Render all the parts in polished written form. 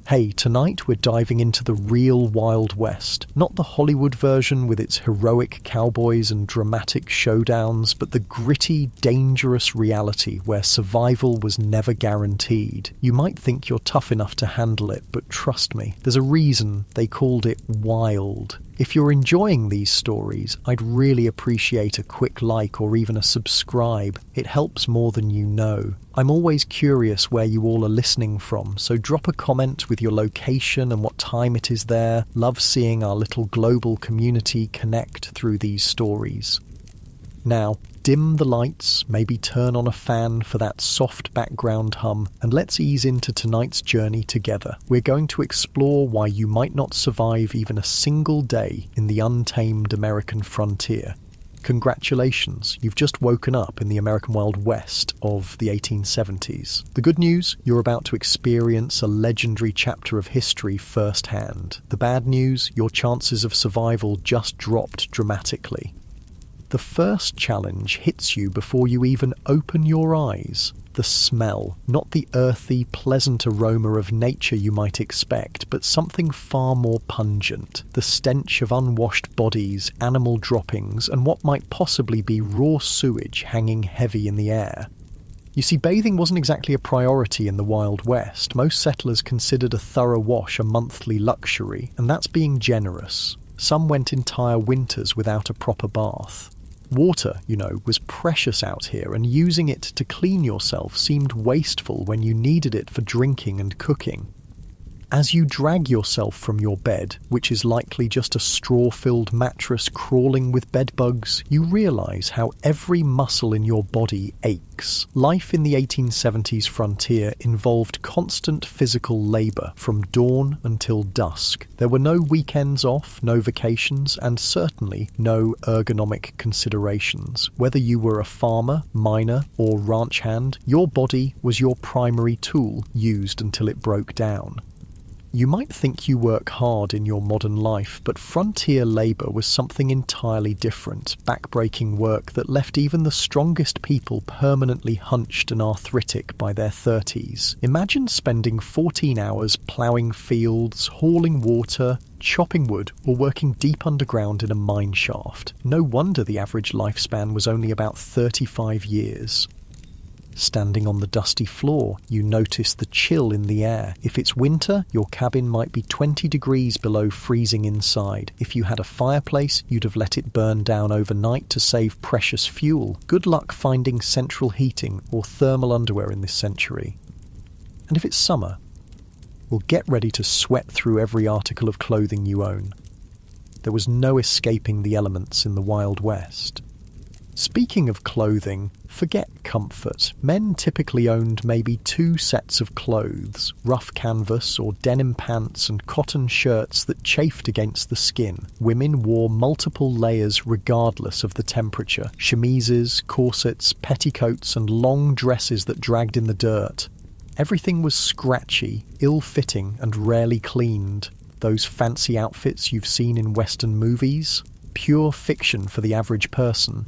Hey, tonight we're diving into the real Wild West. Not the Hollywood version with its heroic cowboys and dramatic showdowns, but the gritty, dangerous reality where survival was never guaranteed. You might think you're tough enough to handle it, but trust me, there's a reason they called it wild. If you're enjoying these stories, I'd really appreciate a quick like or even a subscribe. It helps more than you know. I'm always curious where you all are listening from, so drop a comment with your location and what time it is there. Love seeing our little global community connect through these stories. Now, dim the lights, maybe turn on a fan for that soft background hum, and let's ease into tonight's journey together. We're going to explore why you might not survive even a single day in the untamed American frontier. Congratulations, you've just woken up in the American Wild West of the 1870s. The good news, you're about to experience a legendary chapter of history firsthand. The bad news, your chances of survival just dropped dramatically. The first challenge hits you before you even open your eyes. The smell, not the earthy, pleasant aroma of nature you might expect, but something far more pungent. The stench of unwashed bodies, animal droppings, and what might possibly be raw sewage hanging heavy in the air. You see, bathing wasn't exactly a priority in the Wild West. Most settlers considered a thorough wash a monthly luxury, and that's being generous. Some went entire winters without a proper bath. Water, was precious out here, and using it to clean yourself seemed wasteful when you needed it for drinking and cooking. As you drag yourself from your bed, which is likely just a straw-filled mattress crawling with bedbugs, you realise how every muscle in your body aches. Life in the 1870s frontier involved constant physical labour from dawn until dusk. There were no weekends off, no vacations, and certainly no ergonomic considerations. Whether you were a farmer, miner, or ranch hand, your body was your primary tool, used until it broke down. You might think you work hard in your modern life, but frontier labour was something entirely different, backbreaking work that left even the strongest people permanently hunched and arthritic by their 30s. Imagine spending 14 hours ploughing fields, hauling water, chopping wood, or working deep underground in a mine shaft. No wonder the average lifespan was only about 35 years. Standing on the dusty floor, you notice the chill in the air. If it's winter, your cabin might be 20 degrees below freezing inside. If you had a fireplace, you'd have let it burn down overnight to save precious fuel. Good luck finding central heating or thermal underwear in this century. And if it's summer, well, get ready to sweat through every article of clothing you own. There was no escaping the elements in the Wild West. Speaking of clothing, forget comfort. Men typically owned maybe 2 sets of clothes, rough canvas or denim pants and cotton shirts that chafed against the skin. Women wore multiple layers regardless of the temperature. Chemises, corsets, petticoats and long dresses that dragged in the dirt. Everything was scratchy, ill-fitting and rarely cleaned. Those fancy outfits you've seen in Western movies? Pure fiction for the average person.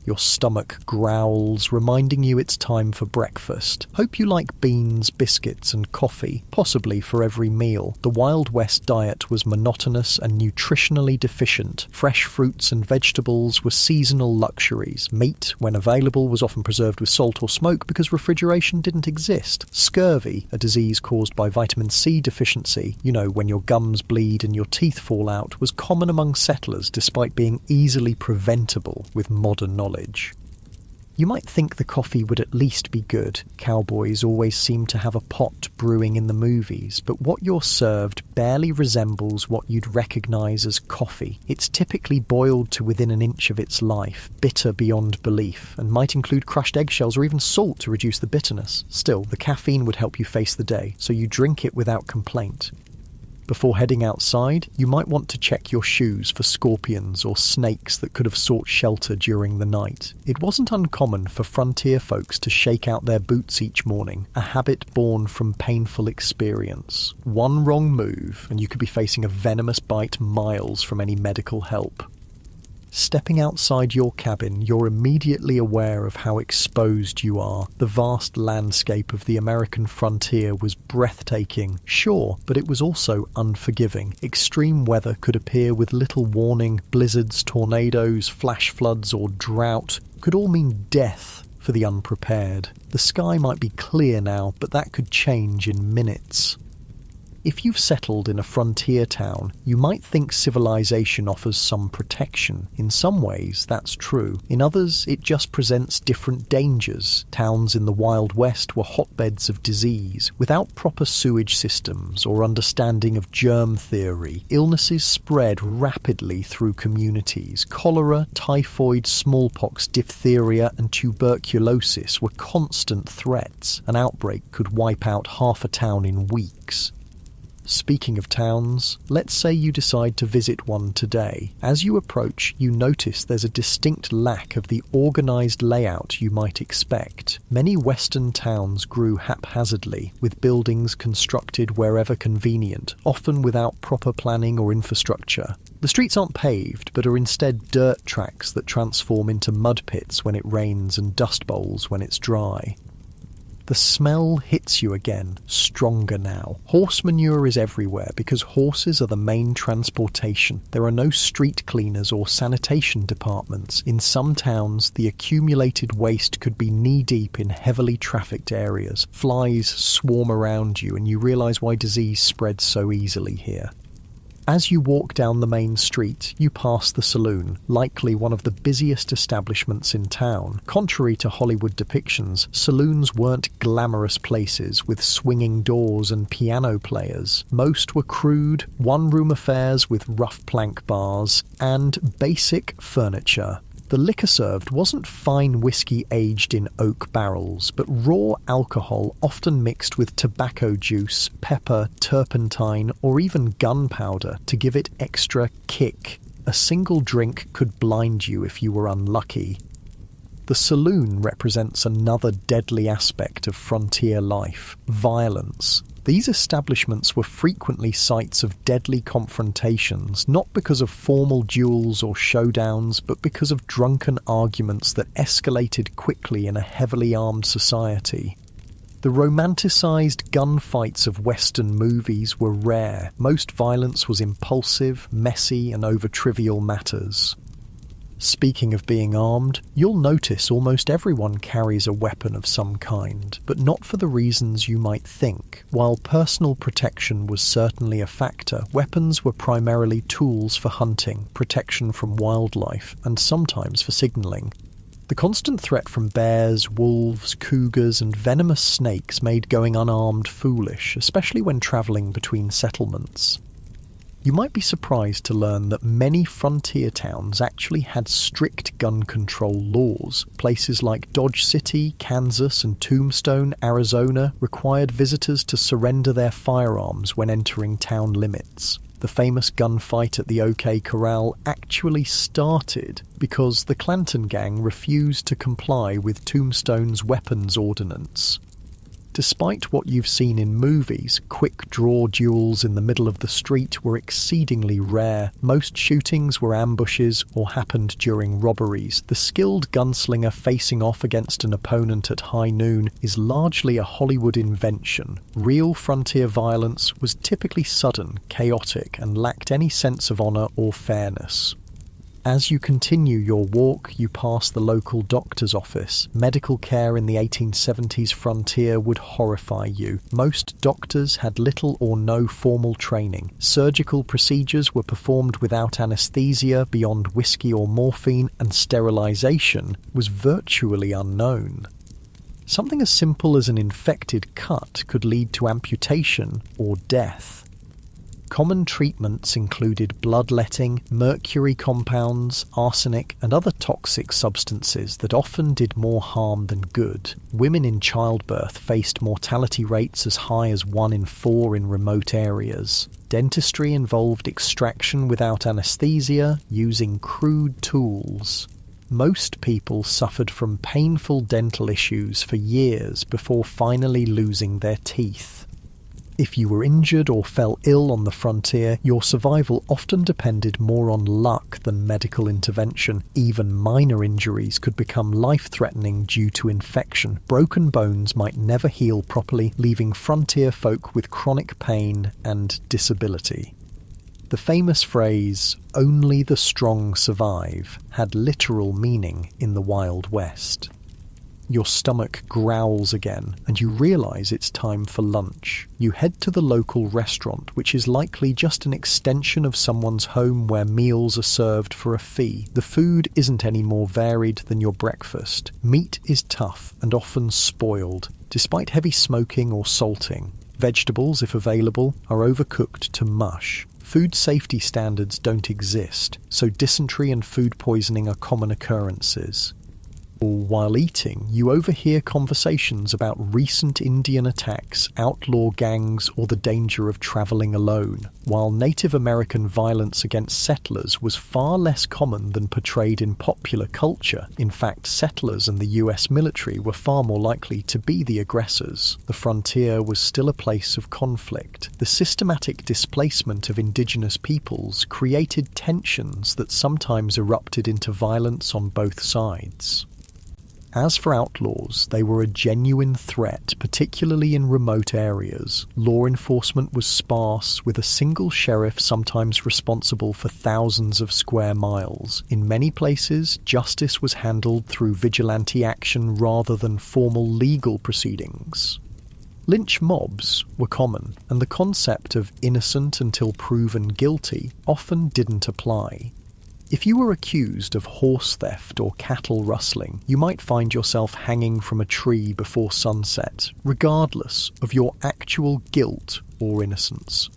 Your stomach growls, reminding you it's time for breakfast. Hope you like beans, biscuits and coffee, possibly for every meal. The Wild West diet was monotonous and nutritionally deficient. Fresh fruits and vegetables were seasonal luxuries. Meat, when available, was often preserved with salt or smoke because refrigeration didn't exist. Scurvy, a disease caused by vitamin C deficiency, when your gums bleed and your teeth fall out, was common among settlers despite being easily preventable with modern knowledge. You might think the coffee would at least be good. Cowboys always seem to have a pot brewing in the movies, but what you're served barely resembles what you'd recognise as coffee. It's typically boiled to within an inch of its life, bitter beyond belief, and might include crushed eggshells or even salt to reduce the bitterness. Still, the caffeine would help you face the day, so you drink it without complaint. Before heading outside, you might want to check your shoes for scorpions or snakes that could have sought shelter during the night. It wasn't uncommon for frontier folks to shake out their boots each morning, a habit born from painful experience. One wrong move, and you could be facing a venomous bite miles from any medical help. Stepping outside your cabin, you're immediately aware of how exposed you are. The vast landscape of the American frontier was breathtaking, sure, but it was also unforgiving. Extreme weather could appear with little warning. Blizzards, tornadoes, flash floods, or drought could all mean death for the unprepared. The sky might be clear now, but that could change in minutes. If you've settled in a frontier town, you might think civilization offers some protection. In some ways, that's true. In others, it just presents different dangers. Towns in the Wild West were hotbeds of disease. Without proper sewage systems or understanding of germ theory, illnesses spread rapidly through communities. Cholera, typhoid, smallpox, diphtheria, and tuberculosis were constant threats. An outbreak could wipe out half a town in weeks. Speaking of towns, let's say you decide to visit one today. As you approach, you notice there's a distinct lack of the organised layout you might expect. Many Western towns grew haphazardly, with buildings constructed wherever convenient, often without proper planning or infrastructure. The streets aren't paved, but are instead dirt tracks that transform into mud pits when it rains and dust bowls when it's dry. The smell hits you again, stronger now. Horse manure is everywhere because horses are the main transportation. There are no street cleaners or sanitation departments. In some towns, the accumulated waste could be knee-deep in heavily trafficked areas. Flies swarm around you and you realise why disease spreads so easily here. As you walk down the main street, you pass the saloon, likely one of the busiest establishments in town. Contrary to Hollywood depictions, saloons weren't glamorous places with swinging doors and piano players. Most were crude, one-room affairs with rough plank bars and basic furniture. The liquor served wasn't fine whiskey aged in oak barrels, but raw alcohol often mixed with tobacco juice, pepper, turpentine, or even gunpowder to give it extra kick. A single drink could blind you if you were unlucky. The saloon represents another deadly aspect of frontier life: violence. These establishments were frequently sites of deadly confrontations, not because of formal duels or showdowns, but because of drunken arguments that escalated quickly in a heavily armed society. The romanticised gunfights of Western movies were rare. Most violence was impulsive, messy, and over trivial matters. Speaking of being armed, you'll notice almost everyone carries a weapon of some kind, but not for the reasons you might think. While personal protection was certainly a factor, weapons were primarily tools for hunting, protection from wildlife, and sometimes for signalling. The constant threat from bears, wolves, cougars, and venomous snakes made going unarmed foolish, especially when travelling between settlements. You might be surprised to learn that many frontier towns actually had strict gun control laws. Places like Dodge City, Kansas, and Tombstone, Arizona required visitors to surrender their firearms when entering town limits. The famous gunfight at the OK Corral actually started because the Clanton Gang refused to comply with Tombstone's weapons ordinance. Despite what you've seen in movies, quick-draw duels in the middle of the street were exceedingly rare. Most shootings were ambushes or happened during robberies. The skilled gunslinger facing off against an opponent at high noon is largely a Hollywood invention. Real frontier violence was typically sudden, chaotic, and lacked any sense of honour or fairness. As you continue your walk, you pass the local doctor's office. Medical care in the 1870s frontier would horrify you. Most doctors had little or no formal training. Surgical procedures were performed without anaesthesia beyond whiskey or morphine, and sterilisation was virtually unknown. Something as simple as an infected cut could lead to amputation or death. Common treatments included bloodletting, mercury compounds, arsenic, and other toxic substances that often did more harm than good. Women in childbirth faced mortality rates as high as 1 in 4 in remote areas. Dentistry involved extraction without anesthesia, using crude tools. Most people suffered from painful dental issues for years before finally losing their teeth. If you were injured or fell ill on the frontier, your survival often depended more on luck than medical intervention. Even minor injuries could become life-threatening due to infection. Broken bones might never heal properly, leaving frontier folk with chronic pain and disability. The famous phrase, "only the strong survive," had literal meaning in the Wild West. Your stomach growls again, and you realise it's time for lunch. You head to the local restaurant, which is likely just an extension of someone's home where meals are served for a fee. The food isn't any more varied than your breakfast. Meat is tough and often spoiled, despite heavy smoking or salting. Vegetables, if available, are overcooked to mush. Food safety standards don't exist, so dysentery and food poisoning are common occurrences. While eating, you overhear conversations about recent Indian attacks, outlaw gangs, or the danger of travelling alone, while Native American violence against settlers was far less common than portrayed in popular culture. In fact, settlers and the US military were far more likely to be the aggressors. The frontier was still a place of conflict. The systematic displacement of indigenous peoples created tensions that sometimes erupted into violence on both sides. As for outlaws, they were a genuine threat, particularly in remote areas. Law enforcement was sparse, with a single sheriff sometimes responsible for thousands of square miles. In many places, justice was handled through vigilante action rather than formal legal proceedings. Lynch mobs were common, and the concept of innocent until proven guilty often didn't apply. If you were accused of horse theft or cattle rustling, you might find yourself hanging from a tree before sunset, regardless of your actual guilt or innocence.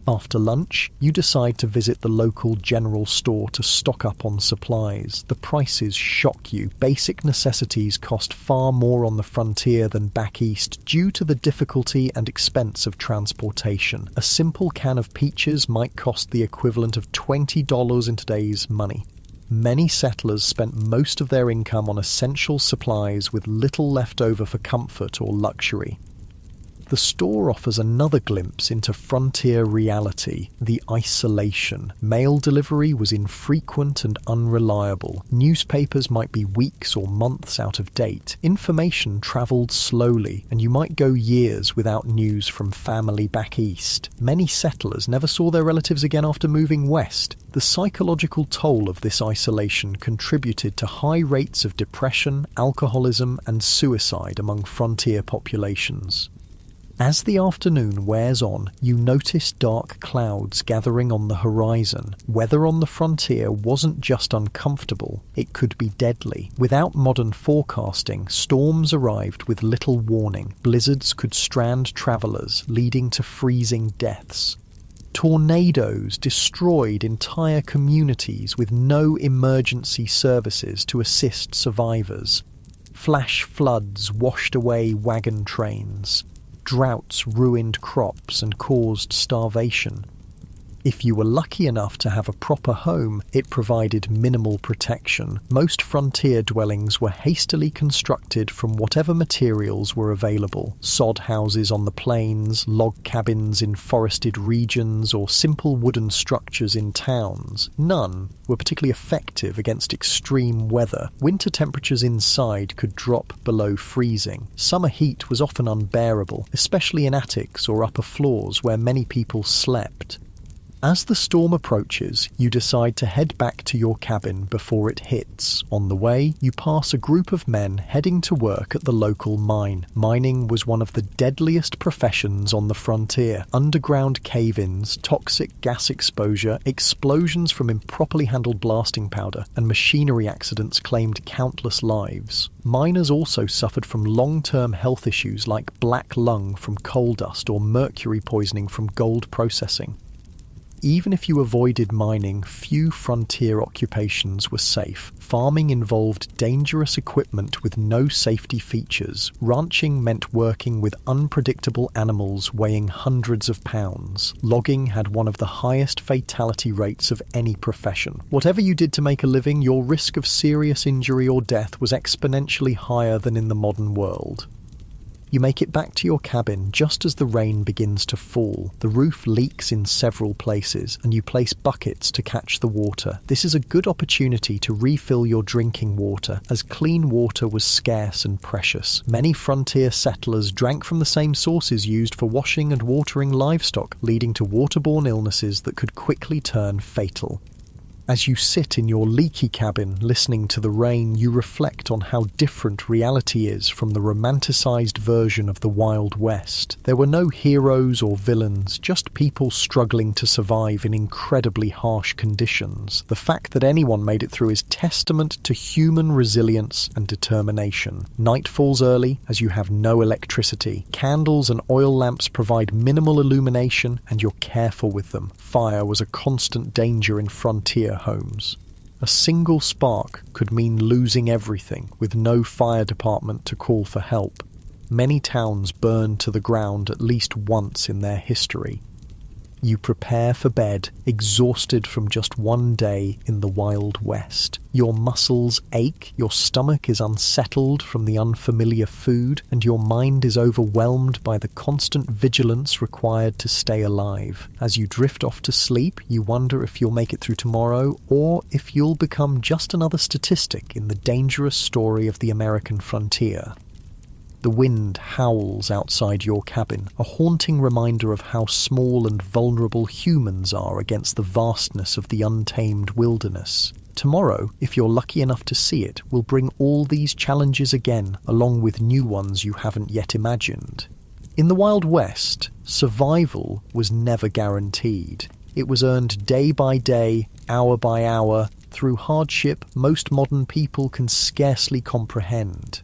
After lunch, you decide to visit the local general store to stock up on supplies. The prices shock you. Basic necessities cost far more on the frontier than back east due to the difficulty and expense of transportation. A simple can of peaches might cost the equivalent of $20 in today's money. Many settlers spent most of their income on essential supplies with little left over for comfort or luxury. The store offers another glimpse into frontier reality, the isolation. Mail delivery was infrequent and unreliable. Newspapers might be weeks or months out of date. Information travelled slowly, and you might go years without news from family back east. Many settlers never saw their relatives again after moving west. The psychological toll of this isolation contributed to high rates of depression, alcoholism, and suicide among frontier populations. As the afternoon wears on, you notice dark clouds gathering on the horizon. Weather on the frontier wasn't just uncomfortable, it could be deadly. Without modern forecasting, storms arrived with little warning. Blizzards could strand travelers, leading to freezing deaths. Tornadoes destroyed entire communities with no emergency services to assist survivors. Flash floods washed away wagon trains. Droughts ruined crops and caused starvation. If you were lucky enough to have a proper home, it provided minimal protection. Most frontier dwellings were hastily constructed from whatever materials were available. Sod houses on the plains, log cabins in forested regions, or simple wooden structures in towns. None were particularly effective against extreme weather. Winter temperatures inside could drop below freezing. Summer heat was often unbearable, especially in attics or upper floors where many people slept. As the storm approaches, you decide to head back to your cabin before it hits. On the way, you pass a group of men heading to work at the local mine. Mining was one of the deadliest professions on the frontier. Underground cave-ins, toxic gas exposure, explosions from improperly handled blasting powder, and machinery accidents claimed countless lives. Miners also suffered from long-term health issues like black lung from coal dust or mercury poisoning from gold processing. Even if you avoided mining, few frontier occupations were safe. Farming involved dangerous equipment with no safety features. Ranching meant working with unpredictable animals weighing hundreds of pounds. Logging had one of the highest fatality rates of any profession. Whatever you did to make a living, your risk of serious injury or death was exponentially higher than in the modern world. You make it back to your cabin just as the rain begins to fall. The roof leaks in several places, and you place buckets to catch the water. This is a good opportunity to refill your drinking water, as clean water was scarce and precious. Many frontier settlers drank from the same sources used for washing and watering livestock, leading to waterborne illnesses that could quickly turn fatal. As you sit in your leaky cabin listening to the rain, you reflect on how different reality is from the romanticised version of the Wild West. There were no heroes or villains, just people struggling to survive in incredibly harsh conditions. The fact that anyone made it through is testament to human resilience and determination. Night falls early as you have no electricity. Candles and oil lamps provide minimal illumination, and you're careful with them. Fire was a constant danger in frontier homes. A single spark could mean losing everything, with no fire department to call for help. Many towns burned to the ground at least once in their history. You prepare for bed, exhausted from just one day in the Wild West. Your muscles ache, your stomach is unsettled from the unfamiliar food, and your mind is overwhelmed by the constant vigilance required to stay alive. As you drift off to sleep, you wonder if you'll make it through tomorrow, or if you'll become just another statistic in the dangerous story of the American frontier. The wind howls outside your cabin, a haunting reminder of how small and vulnerable humans are against the vastness of the untamed wilderness. Tomorrow, if you're lucky enough to see it, will bring all these challenges again, along with new ones you haven't yet imagined. In the Wild West, survival was never guaranteed. It was earned day by day, hour by hour, through hardship most modern people can scarcely comprehend.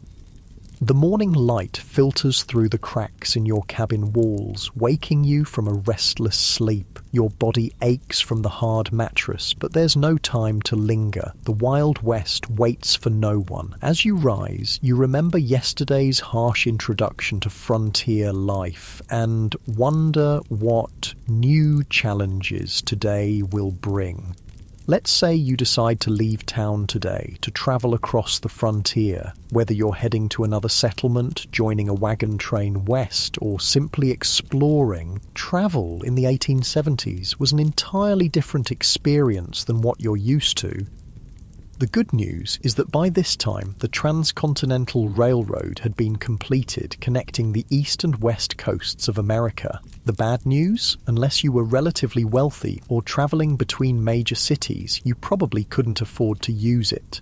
The morning light filters through the cracks in your cabin walls, waking you from a restless sleep. Your body aches from the hard mattress, but there's no time to linger. The Wild West waits for no one. As you rise, you remember yesterday's harsh introduction to frontier life and wonder what new challenges today will bring. Let's say you decide to leave town today to travel across the frontier. Whether you're heading to another settlement, joining a wagon train west, or simply exploring, travel in the 1870s was an entirely different experience than what you're used to. The good news is that by this time, the Transcontinental Railroad had been completed, connecting the east and west coasts of America. The bad news? Unless you were relatively wealthy or travelling between major cities, you probably couldn't afford to use it.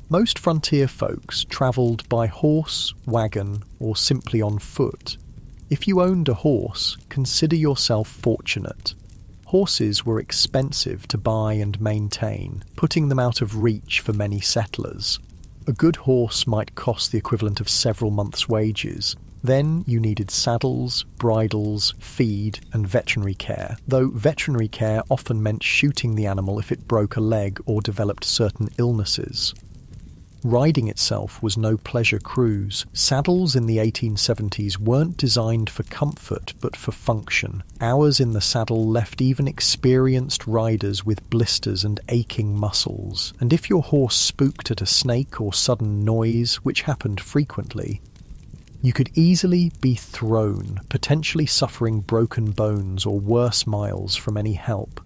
Most frontier folks travelled by horse, wagon, or simply on foot. If you owned a horse, consider yourself fortunate. Horses were expensive to buy and maintain, putting them out of reach for many settlers. A good horse might cost the equivalent of several months' wages. Then you needed saddles, bridles, feed, and veterinary care, though veterinary care often meant shooting the animal if it broke a leg or developed certain illnesses. Riding itself was no pleasure cruise. Saddles in the 1870s weren't designed for comfort, but for function. Hours in the saddle left even experienced riders with blisters and aching muscles. And if your horse spooked at a snake or sudden noise, which happened frequently, you could easily be thrown, potentially suffering broken bones or worse miles from any help.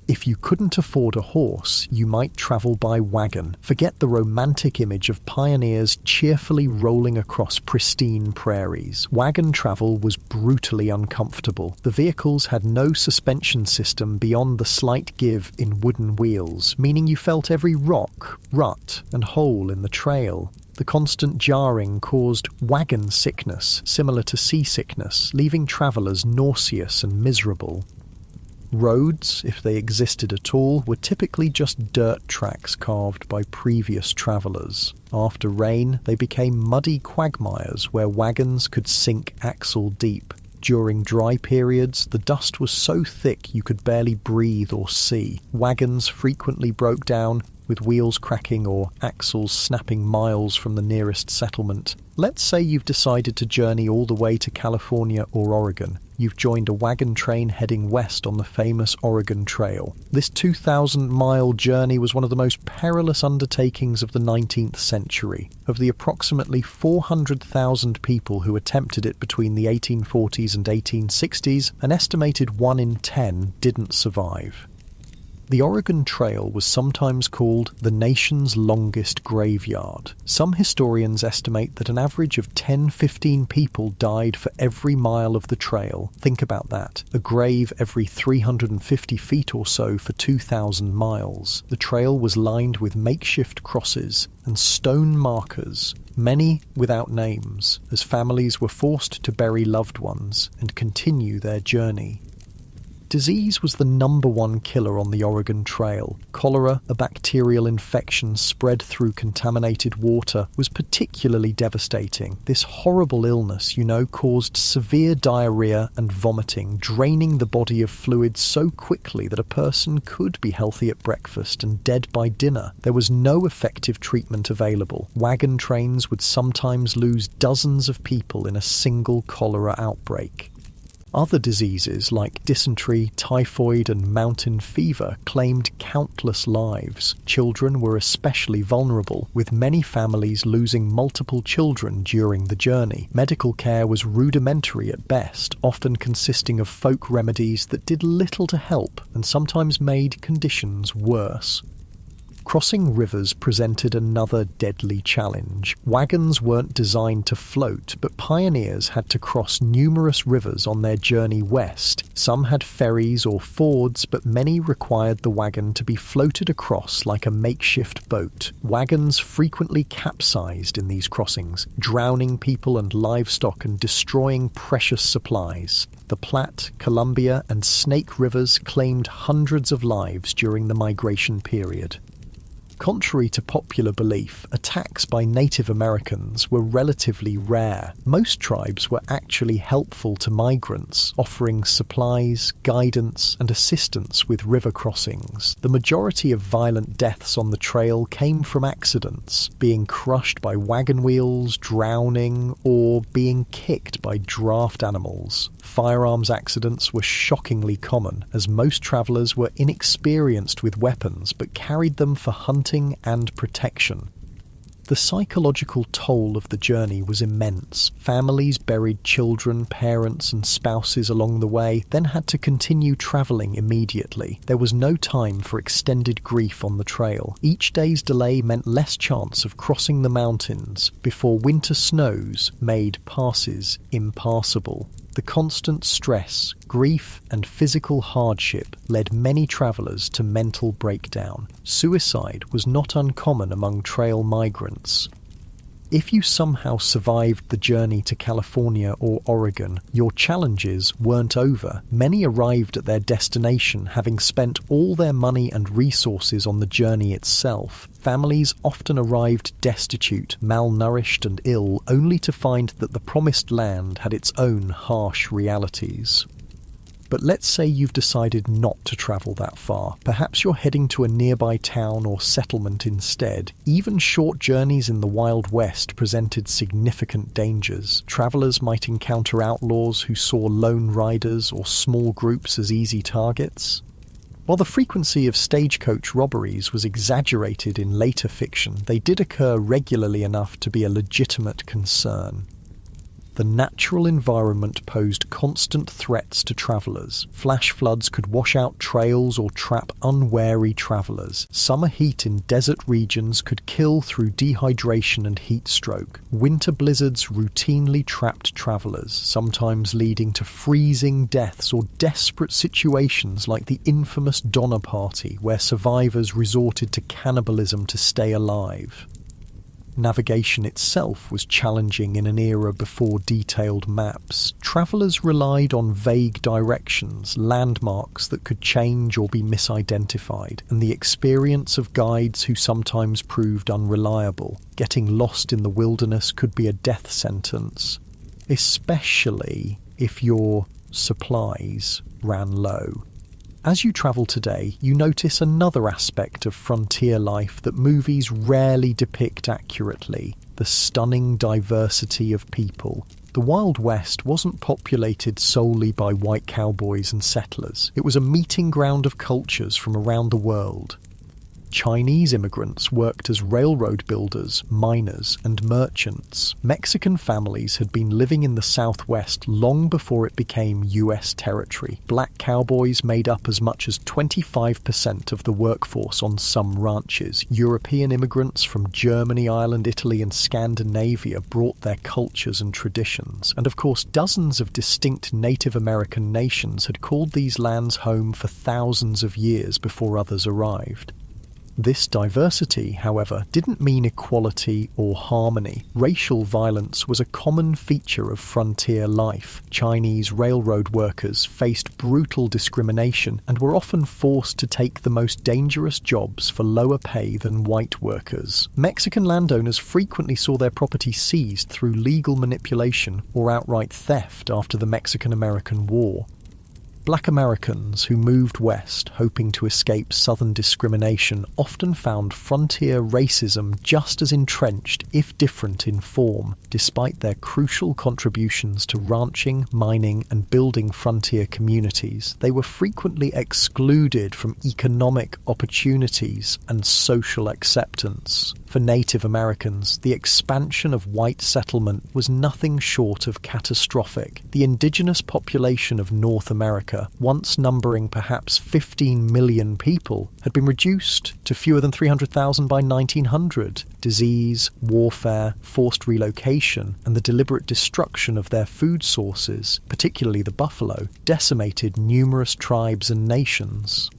If you couldn't afford a horse, you might travel by wagon. Forget the romantic image of pioneers cheerfully rolling across pristine prairies. Wagon travel was brutally uncomfortable. The vehicles had no suspension system beyond the slight give in wooden wheels, meaning you felt every rock, rut, and hole in the trail. The constant jarring caused wagon sickness, similar to seasickness, leaving travellers nauseous and miserable. Roads, if they existed at all, were typically just dirt tracks carved by previous travellers. After rain, they became muddy quagmires where wagons could sink axle deep. During dry periods, the dust was so thick you could barely breathe or see. Wagons frequently broke down, with wheels cracking or axles snapping miles from the nearest settlement. Let's say you've decided to journey all the way to California or Oregon. you've joined a wagon train heading west on the famous Oregon Trail. This 2,000-mile journey was one of the most perilous undertakings of the 19th century. Of the approximately 400,000 people who attempted it between the 1840s and 1860s, an estimated 1 in 10 didn't survive. The Oregon Trail was sometimes called the nation's longest graveyard. Some historians estimate that an average of 10-15 people died for every mile of the trail. Think about that. A grave every 350 feet or so for 2,000 miles. The trail was lined with makeshift crosses and stone markers, many without names, as families were forced to bury loved ones and continue their journey. Disease was the #1 killer on the Oregon Trail. Cholera, a bacterial infection spread through contaminated water, was particularly devastating. This horrible illness, caused severe diarrhea and vomiting, draining the body of fluid so quickly that a person could be healthy at breakfast and dead by dinner. There was no effective treatment available. Wagon trains would sometimes lose dozens of people in a single cholera outbreak. Other diseases like dysentery, typhoid, and mountain fever claimed countless lives. Children were especially vulnerable, with many families losing multiple children during the journey. Medical care was rudimentary at best, often consisting of folk remedies that did little to help and sometimes made conditions worse. Crossing rivers presented another deadly challenge. Wagons weren't designed to float, but pioneers had to cross numerous rivers on their journey west. Some had ferries or fords, but many required the wagon to be floated across like a makeshift boat. Wagons frequently capsized in these crossings, drowning people and livestock and destroying precious supplies. The Platte, Columbia, and Snake Rivers claimed hundreds of lives during the migration period. Contrary to popular belief, attacks by Native Americans were relatively rare. Most tribes were actually helpful to migrants, offering supplies, guidance, and assistance with river crossings. The majority of violent deaths on the trail came from accidents, being crushed by wagon wheels, drowning, or being kicked by draft animals. Firearms accidents were shockingly common, as most travelers were inexperienced with weapons but carried them for hunting and protection. The psychological toll of the journey was immense. Families buried children, parents, and spouses along the way, then had to continue travelling immediately. There was no time for extended grief on the trail. Each day's delay meant less chance of crossing the mountains before winter snows made passes impassable. The constant stress, grief, and physical hardship led many travellers to mental breakdown. Suicide was not uncommon among trail migrants. If you somehow survived the journey to California or Oregon, your challenges weren't over. Many arrived at their destination having spent all their money and resources on the journey itself. Families often arrived destitute, malnourished, and ill, only to find that the promised land had its own harsh realities. But let's say you've decided not to travel that far. Perhaps you're heading to a nearby town or settlement instead. Even short journeys in the Wild West presented significant dangers. Travelers might encounter outlaws who saw lone riders or small groups as easy targets. While the frequency of stagecoach robberies was exaggerated in later fiction, they did occur regularly enough to be a legitimate concern. The natural environment posed constant threats to travellers. Flash floods could wash out trails or trap unwary travellers. Summer heat in desert regions could kill through dehydration and heat stroke. Winter blizzards routinely trapped travellers, sometimes leading to freezing deaths or desperate situations like the infamous Donner Party, where survivors resorted to cannibalism to stay alive. Navigation itself was challenging in an era before detailed maps. Travellers relied on vague directions, landmarks that could change or be misidentified, and the experience of guides who sometimes proved unreliable. Getting lost in the wilderness could be a death sentence, especially if your supplies ran low. As you travel today, you notice another aspect of frontier life that movies rarely depict accurately: the stunning diversity of people. The Wild West wasn't populated solely by white cowboys and settlers. It was a meeting ground of cultures from around the world. Chinese immigrants worked as railroad builders, miners, and merchants. Mexican families had been living in the Southwest long before it became US territory. Black cowboys made up as much as 25% of the workforce on some ranches. European immigrants from Germany, Ireland, Italy, and Scandinavia brought their cultures and traditions. And of course, dozens of distinct Native American nations had called these lands home for thousands of years before others arrived. This diversity, however, didn't mean equality or harmony. Racial violence was a common feature of frontier life. Chinese railroad workers faced brutal discrimination and were often forced to take the most dangerous jobs for lower pay than white workers. Mexican landowners frequently saw their property seized through legal manipulation or outright theft after the Mexican-American War. Black Americans who moved west hoping to escape Southern discrimination often found frontier racism just as entrenched, if different in form. Despite their crucial contributions to ranching, mining, and building frontier communities, they were frequently excluded from economic opportunities and social acceptance. For Native Americans, the expansion of white settlement was nothing short of catastrophic. The indigenous population of North America, once numbering perhaps 15 million people, had been reduced to fewer than 300,000 by 1900. Disease, warfare, forced relocation, and the deliberate destruction of their food sources, particularly the buffalo, decimated numerous tribes and nations.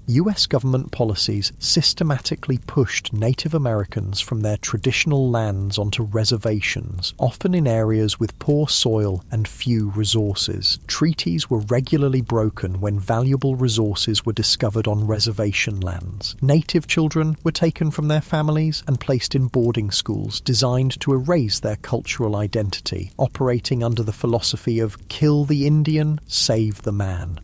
US government policies systematically pushed Native Americans from their traditional lands onto reservations, often in areas with poor soil and few resources. Treaties were regularly broken when valuable resources were discovered on reservation lands. Native children were taken from their families and placed in boarding schools designed to erase their cultural identity, operating under the philosophy of "kill the Indian, save the man."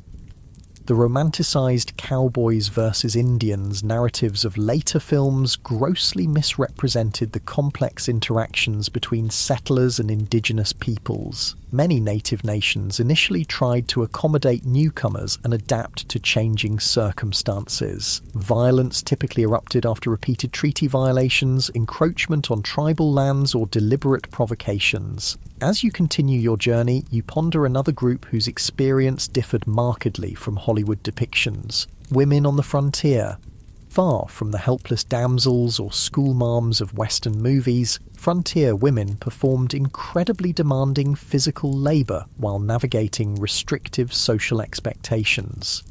The romanticized cowboys versus Indians narratives of later films grossly misrepresented the complex interactions between settlers and indigenous peoples. Many native nations initially tried to accommodate newcomers and adapt to changing circumstances. Violence typically erupted after repeated treaty violations, encroachment on tribal lands, or deliberate provocations. As you continue your journey, you ponder another group whose experience differed markedly from Hollywood depictions: women on the frontier. Far from the helpless damsels or schoolmarms of Western movies, frontier women performed incredibly demanding physical labour while navigating restrictive social expectations.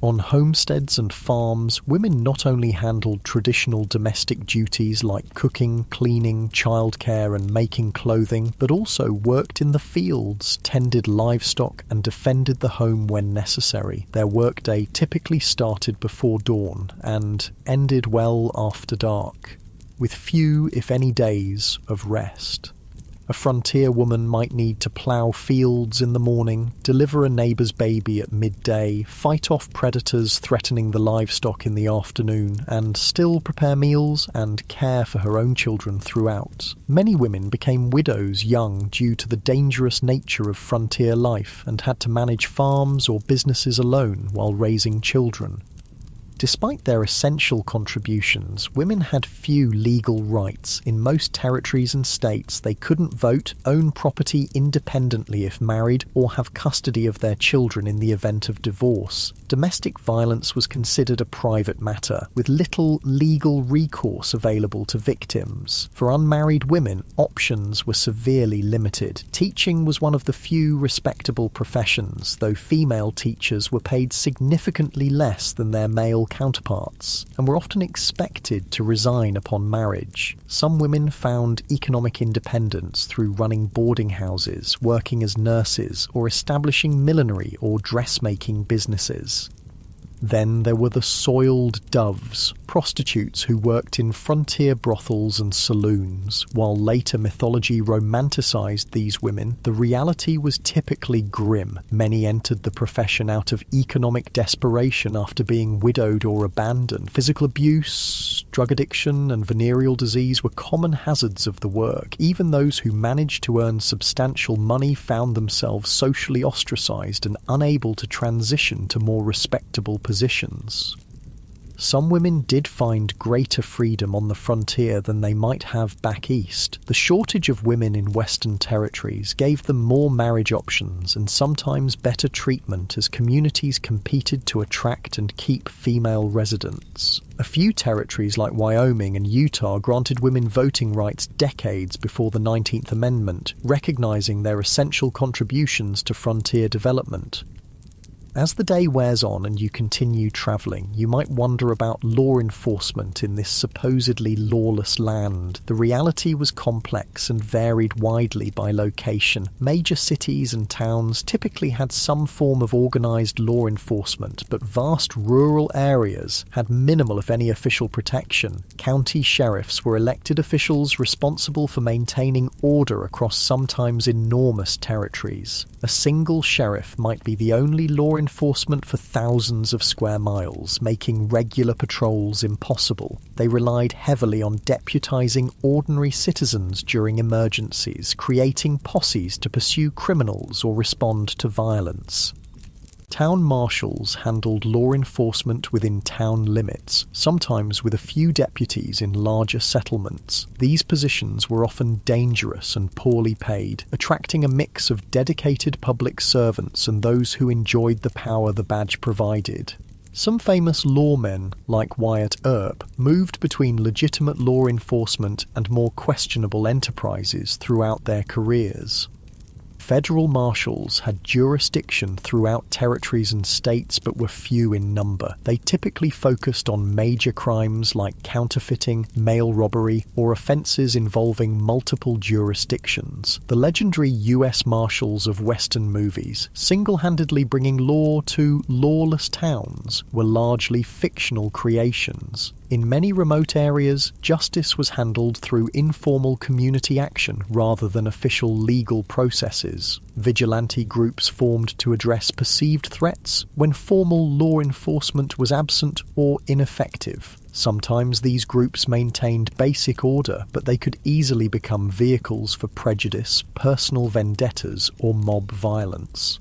On homesteads and farms, women not only handled traditional domestic duties like cooking, cleaning, childcare, and making clothing, but also worked in the fields, tended livestock, and defended the home when necessary. Their workday typically started before dawn and ended well after dark, with few, if any, days of rest. A frontier woman might need to plough fields in the morning, deliver a neighbour's baby at midday, fight off predators threatening the livestock in the afternoon, and still prepare meals and care for her own children throughout. Many women became widows young due to the dangerous nature of frontier life and had to manage farms or businesses alone while raising children. Despite their essential contributions, women had few legal rights. In most territories and states, they couldn't vote, own property independently if married, or have custody of their children in the event of divorce. Domestic violence was considered a private matter, with little legal recourse available to victims. For unmarried women, options were severely limited. Teaching was one of the few respectable professions, though female teachers were paid significantly less than their male counterparts, and were often expected to resign upon marriage. Some women found economic independence through running boarding houses, working as nurses, or establishing millinery or dressmaking businesses. Then there were the soiled doves, prostitutes who worked in frontier brothels and saloons. While later mythology romanticized these women, the reality was typically grim. Many entered the profession out of economic desperation after being widowed or abandoned. Physical abuse, drug addiction, and venereal disease were common hazards of the work. Even those who managed to earn substantial money found themselves socially ostracized and unable to transition to more respectable positions. Some women did find greater freedom on the frontier than they might have back east. The shortage of women in Western territories gave them more marriage options and sometimes better treatment as communities competed to attract and keep female residents. A few territories like Wyoming and Utah granted women voting rights decades before the 19th Amendment, recognizing their essential contributions to frontier development. As the day wears on and you continue travelling, you might wonder about law enforcement in this supposedly lawless land. The reality was complex and varied widely by location. Major cities and towns typically had some form of organised law enforcement, but vast rural areas had minimal, if any, official protection. County sheriffs were elected officials responsible for maintaining order across sometimes enormous territories. A single sheriff might be the only law enforcement for thousands of square miles, making regular patrols impossible. They relied heavily on deputizing ordinary citizens during emergencies, creating posses to pursue criminals or respond to violence. Town marshals handled law enforcement within town limits, sometimes with a few deputies in larger settlements. These positions were often dangerous and poorly paid, attracting a mix of dedicated public servants and those who enjoyed the power the badge provided. Some famous lawmen, like Wyatt Earp, moved between legitimate law enforcement and more questionable enterprises throughout their careers. Federal marshals had jurisdiction throughout territories and states but were few in number. They typically focused on major crimes like counterfeiting, mail robbery, or offences involving multiple jurisdictions. The legendary U.S. Marshals of Western movies, single-handedly bringing law to lawless towns, were largely fictional creations. In many remote areas, justice was handled through informal community action rather than official legal processes. Vigilante groups formed to address perceived threats when formal law enforcement was absent or ineffective. Sometimes these groups maintained basic order, but they could easily become vehicles for prejudice, personal vendettas, or mob violence.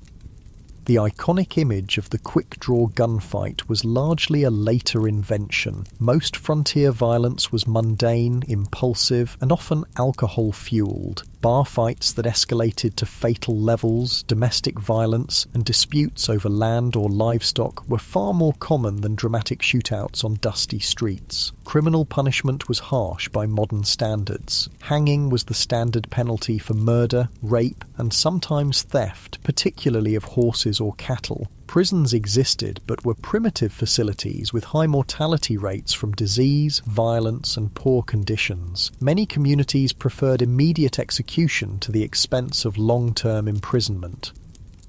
The iconic image of the quick-draw gunfight was largely a later invention. Most frontier violence was mundane, impulsive, and often alcohol-fueled. Bar fights that escalated to fatal levels, domestic violence, and disputes over land or livestock were far more common than dramatic shootouts on dusty streets. Criminal punishment was harsh by modern standards. Hanging was the standard penalty for murder, rape, and sometimes theft, particularly of horses or cattle. Prisons existed, but were primitive facilities with high mortality rates from disease, violence, and poor conditions. Many communities preferred immediate execution to the expense of long-term imprisonment.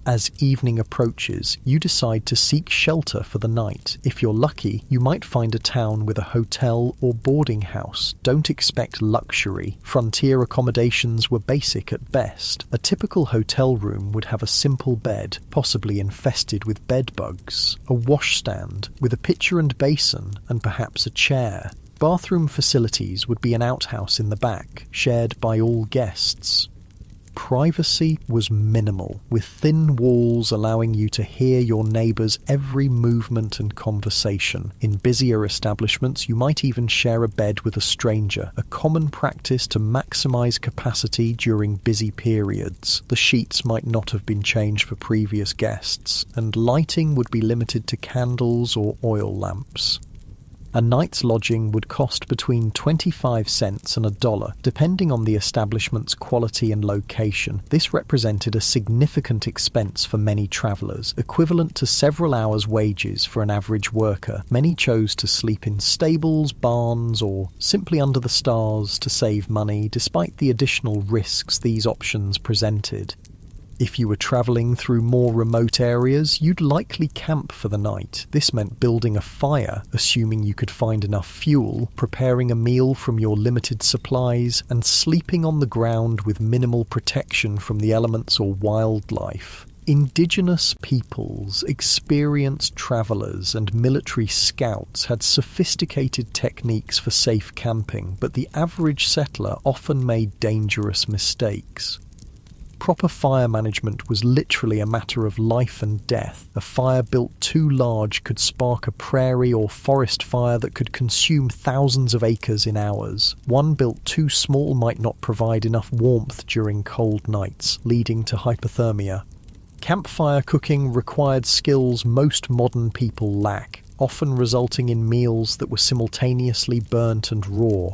As evening approaches, you decide to seek shelter for the night. If you're lucky, you might find a town with a hotel or boarding house. Don't expect luxury. Frontier accommodations were basic at best. A typical hotel room would have a simple bed, possibly infested with bed bugs, a washstand with a pitcher and basin, and perhaps a chair. Bathroom facilities would be an outhouse in the back, shared by all guests. Privacy was minimal, with thin walls allowing you to hear your neighbours' every movement and conversation. In busier establishments, you might even share a bed with a stranger, a common practice to maximise capacity during busy periods. The sheets might not have been changed for previous guests, and lighting would be limited to candles or oil lamps. A night's lodging would cost between 25 cents and $1, depending on the establishment's quality and location. This represented a significant expense for many travellers, equivalent to several hours' wages for an average worker. Many chose to sleep in stables, barns, or simply under the stars to save money, despite the additional risks these options presented. If you were travelling through more remote areas, you'd likely camp for the night. This meant building a fire, assuming you could find enough fuel, preparing a meal from your limited supplies, and sleeping on the ground with minimal protection from the elements or wildlife. Indigenous peoples, experienced travellers, and military scouts had sophisticated techniques for safe camping, but the average settler often made dangerous mistakes. Proper fire management was literally a matter of life and death. A fire built too large could spark a prairie or forest fire that could consume thousands of acres in hours. One built too small might not provide enough warmth during cold nights, leading to hypothermia. Campfire cooking required skills most modern people lack, often resulting in meals that were simultaneously burnt and raw.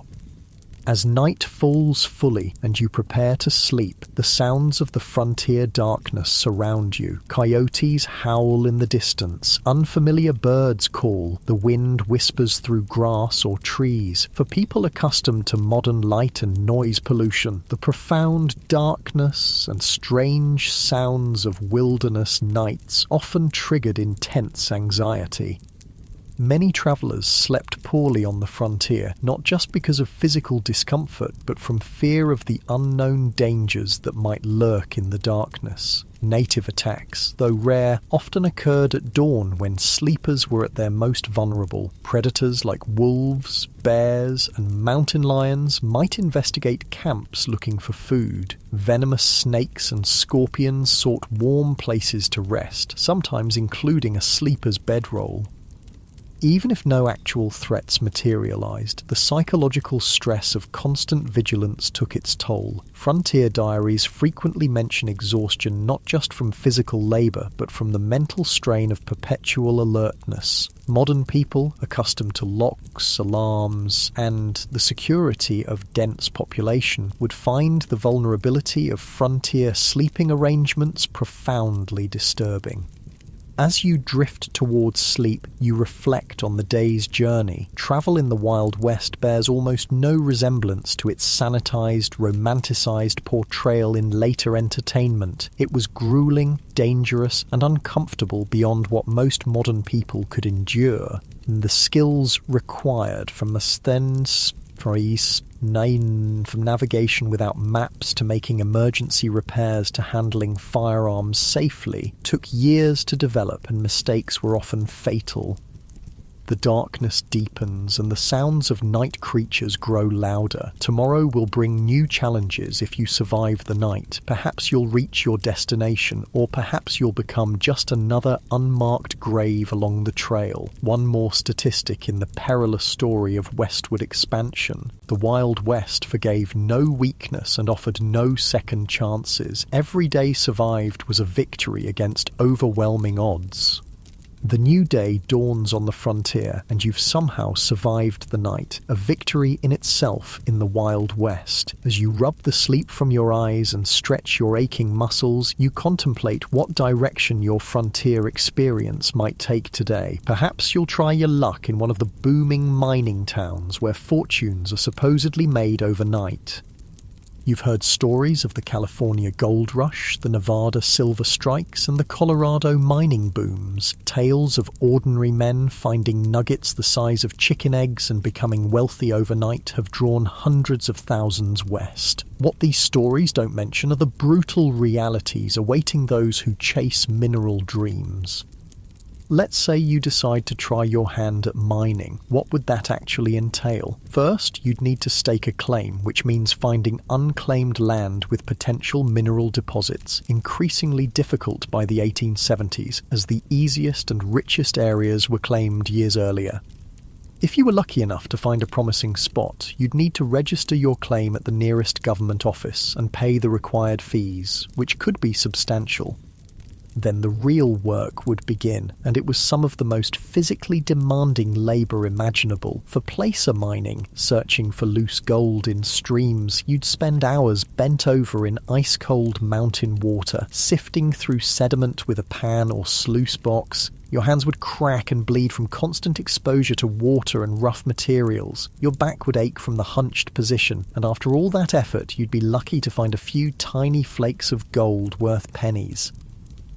As night falls fully and you prepare to sleep, the sounds of the frontier darkness surround you. Coyotes howl in the distance, unfamiliar birds call, the wind whispers through grass or trees. For people accustomed to modern light and noise pollution, the profound darkness and strange sounds of wilderness nights often triggered intense anxiety. Many travellers slept poorly on the frontier, not just because of physical discomfort, but from fear of the unknown dangers that might lurk in the darkness. Native attacks, though rare, often occurred at dawn when sleepers were at their most vulnerable. Predators like wolves, bears, and mountain lions might investigate camps looking for food. Venomous snakes and scorpions sought warm places to rest, sometimes including a sleeper's bedroll. Even if no actual threats materialized, the psychological stress of constant vigilance took its toll. Frontier diaries frequently mention exhaustion not just from physical labor, but from the mental strain of perpetual alertness. Modern people, accustomed to locks, alarms, and the security of dense population, would find the vulnerability of frontier sleeping arrangements profoundly disturbing. As you drift towards sleep, you reflect on the day's journey. Travel in the Wild West bears almost no resemblance to its sanitized, romanticized portrayal in later entertainment. It was grueling, dangerous, and uncomfortable beyond what most modern people could endure. The skills required from navigation without maps to making emergency repairs to handling firearms safely took years to develop, and mistakes were often fatal. The darkness deepens and the sounds of night creatures grow louder. Tomorrow will bring new challenges if you survive the night. Perhaps you'll reach your destination, or perhaps you'll become just another unmarked grave along the trail. One more statistic in the perilous story of westward expansion. The Wild West forgave no weakness and offered no second chances. Every day survived was a victory against overwhelming odds. The new day dawns on the frontier, and you've somehow survived the night, a victory in itself in the Wild West. As you rub the sleep from your eyes and stretch your aching muscles, you contemplate what direction your frontier experience might take today. Perhaps you'll try your luck in one of the booming mining towns where fortunes are supposedly made overnight. You've heard stories of the California gold rush, the Nevada silver strikes, and the Colorado mining booms. Tales of ordinary men finding nuggets the size of chicken eggs and becoming wealthy overnight have drawn hundreds of thousands west. What these stories don't mention are the brutal realities awaiting those who chase mineral dreams. Let's say you decide to try your hand at mining. What would that actually entail? First, you'd need to stake a claim, which means finding unclaimed land with potential mineral deposits, increasingly difficult by the 1870s, as the easiest and richest areas were claimed years earlier. If you were lucky enough to find a promising spot, you'd need to register your claim at the nearest government office and pay the required fees, which could be substantial. Then the real work would begin, and it was some of the most physically demanding labour imaginable. For placer mining, searching for loose gold in streams, you'd spend hours bent over in ice-cold mountain water, sifting through sediment with a pan or sluice box. Your hands would crack and bleed from constant exposure to water and rough materials. Your back would ache from the hunched position, and after all that effort, you'd be lucky to find a few tiny flakes of gold worth pennies.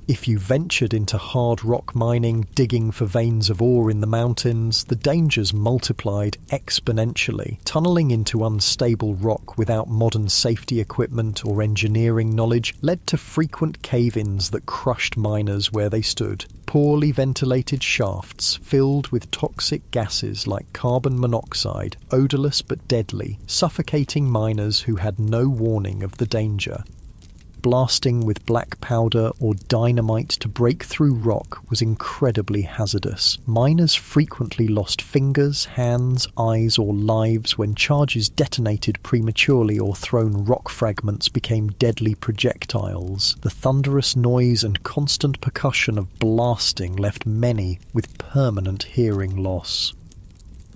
If you ventured into hard rock mining, digging for veins of ore in the mountains, the dangers multiplied exponentially. Tunneling into unstable rock without modern safety equipment or engineering knowledge led to frequent cave-ins that crushed miners where they stood. Poorly ventilated shafts filled with toxic gases like carbon monoxide, odourless but deadly, suffocating miners who had no warning of the danger. Blasting with black powder or dynamite to break through rock was incredibly hazardous. Miners frequently lost fingers, hands, eyes, or lives when charges detonated prematurely or thrown rock fragments became deadly projectiles. The thunderous noise and constant percussion of blasting left many with permanent hearing loss.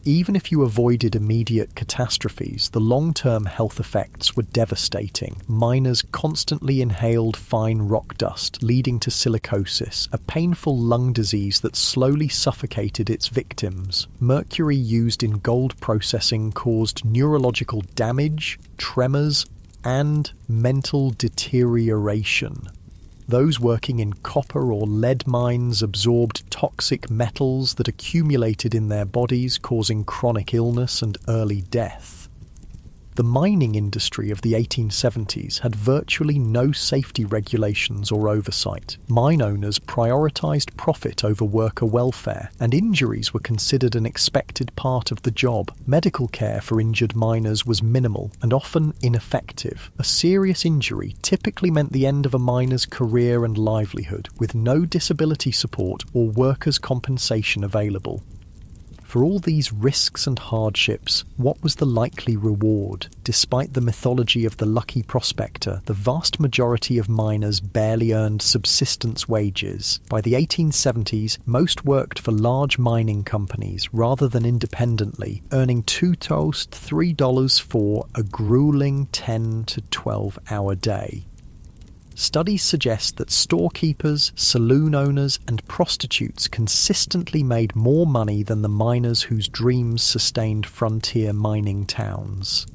Even if you avoided immediate catastrophes, the long-term health effects were devastating. Miners constantly inhaled fine rock dust, leading to silicosis, a painful lung disease that slowly suffocated its victims. Mercury used in gold processing caused neurological damage, tremors, and mental deterioration. Those working in copper or lead mines absorbed toxic metals that accumulated in their bodies, causing chronic illness and early death. The mining industry of the 1870s had virtually no safety regulations or oversight. Mine owners prioritized profit over worker welfare, and injuries were considered an expected part of the job. Medical care for injured miners was minimal and often ineffective. A serious injury typically meant the end of a miner's career and livelihood, with no disability support or workers' compensation available. For all these risks and hardships, what was the likely reward? Despite the mythology of the lucky prospector, the vast majority of miners barely earned subsistence wages. By the 1870s, most worked for large mining companies rather than independently, earning $2 to $3 for a grueling 10 to 12-hour day. Studies suggest that storekeepers, saloon owners, and prostitutes consistently made more money than the miners whose dreams sustained frontier mining towns.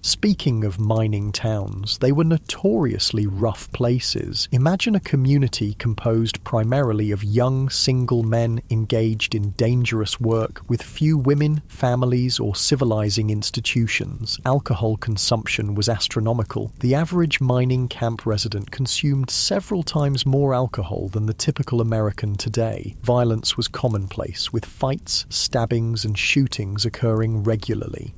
Speaking of mining towns, they were notoriously rough places. Imagine a community composed primarily of young single men engaged in dangerous work with few women, families, or civilizing institutions. Alcohol consumption was astronomical. The average mining camp resident consumed several times more alcohol than the typical American today. Violence was commonplace, with fights, stabbings, and shootings occurring regularly.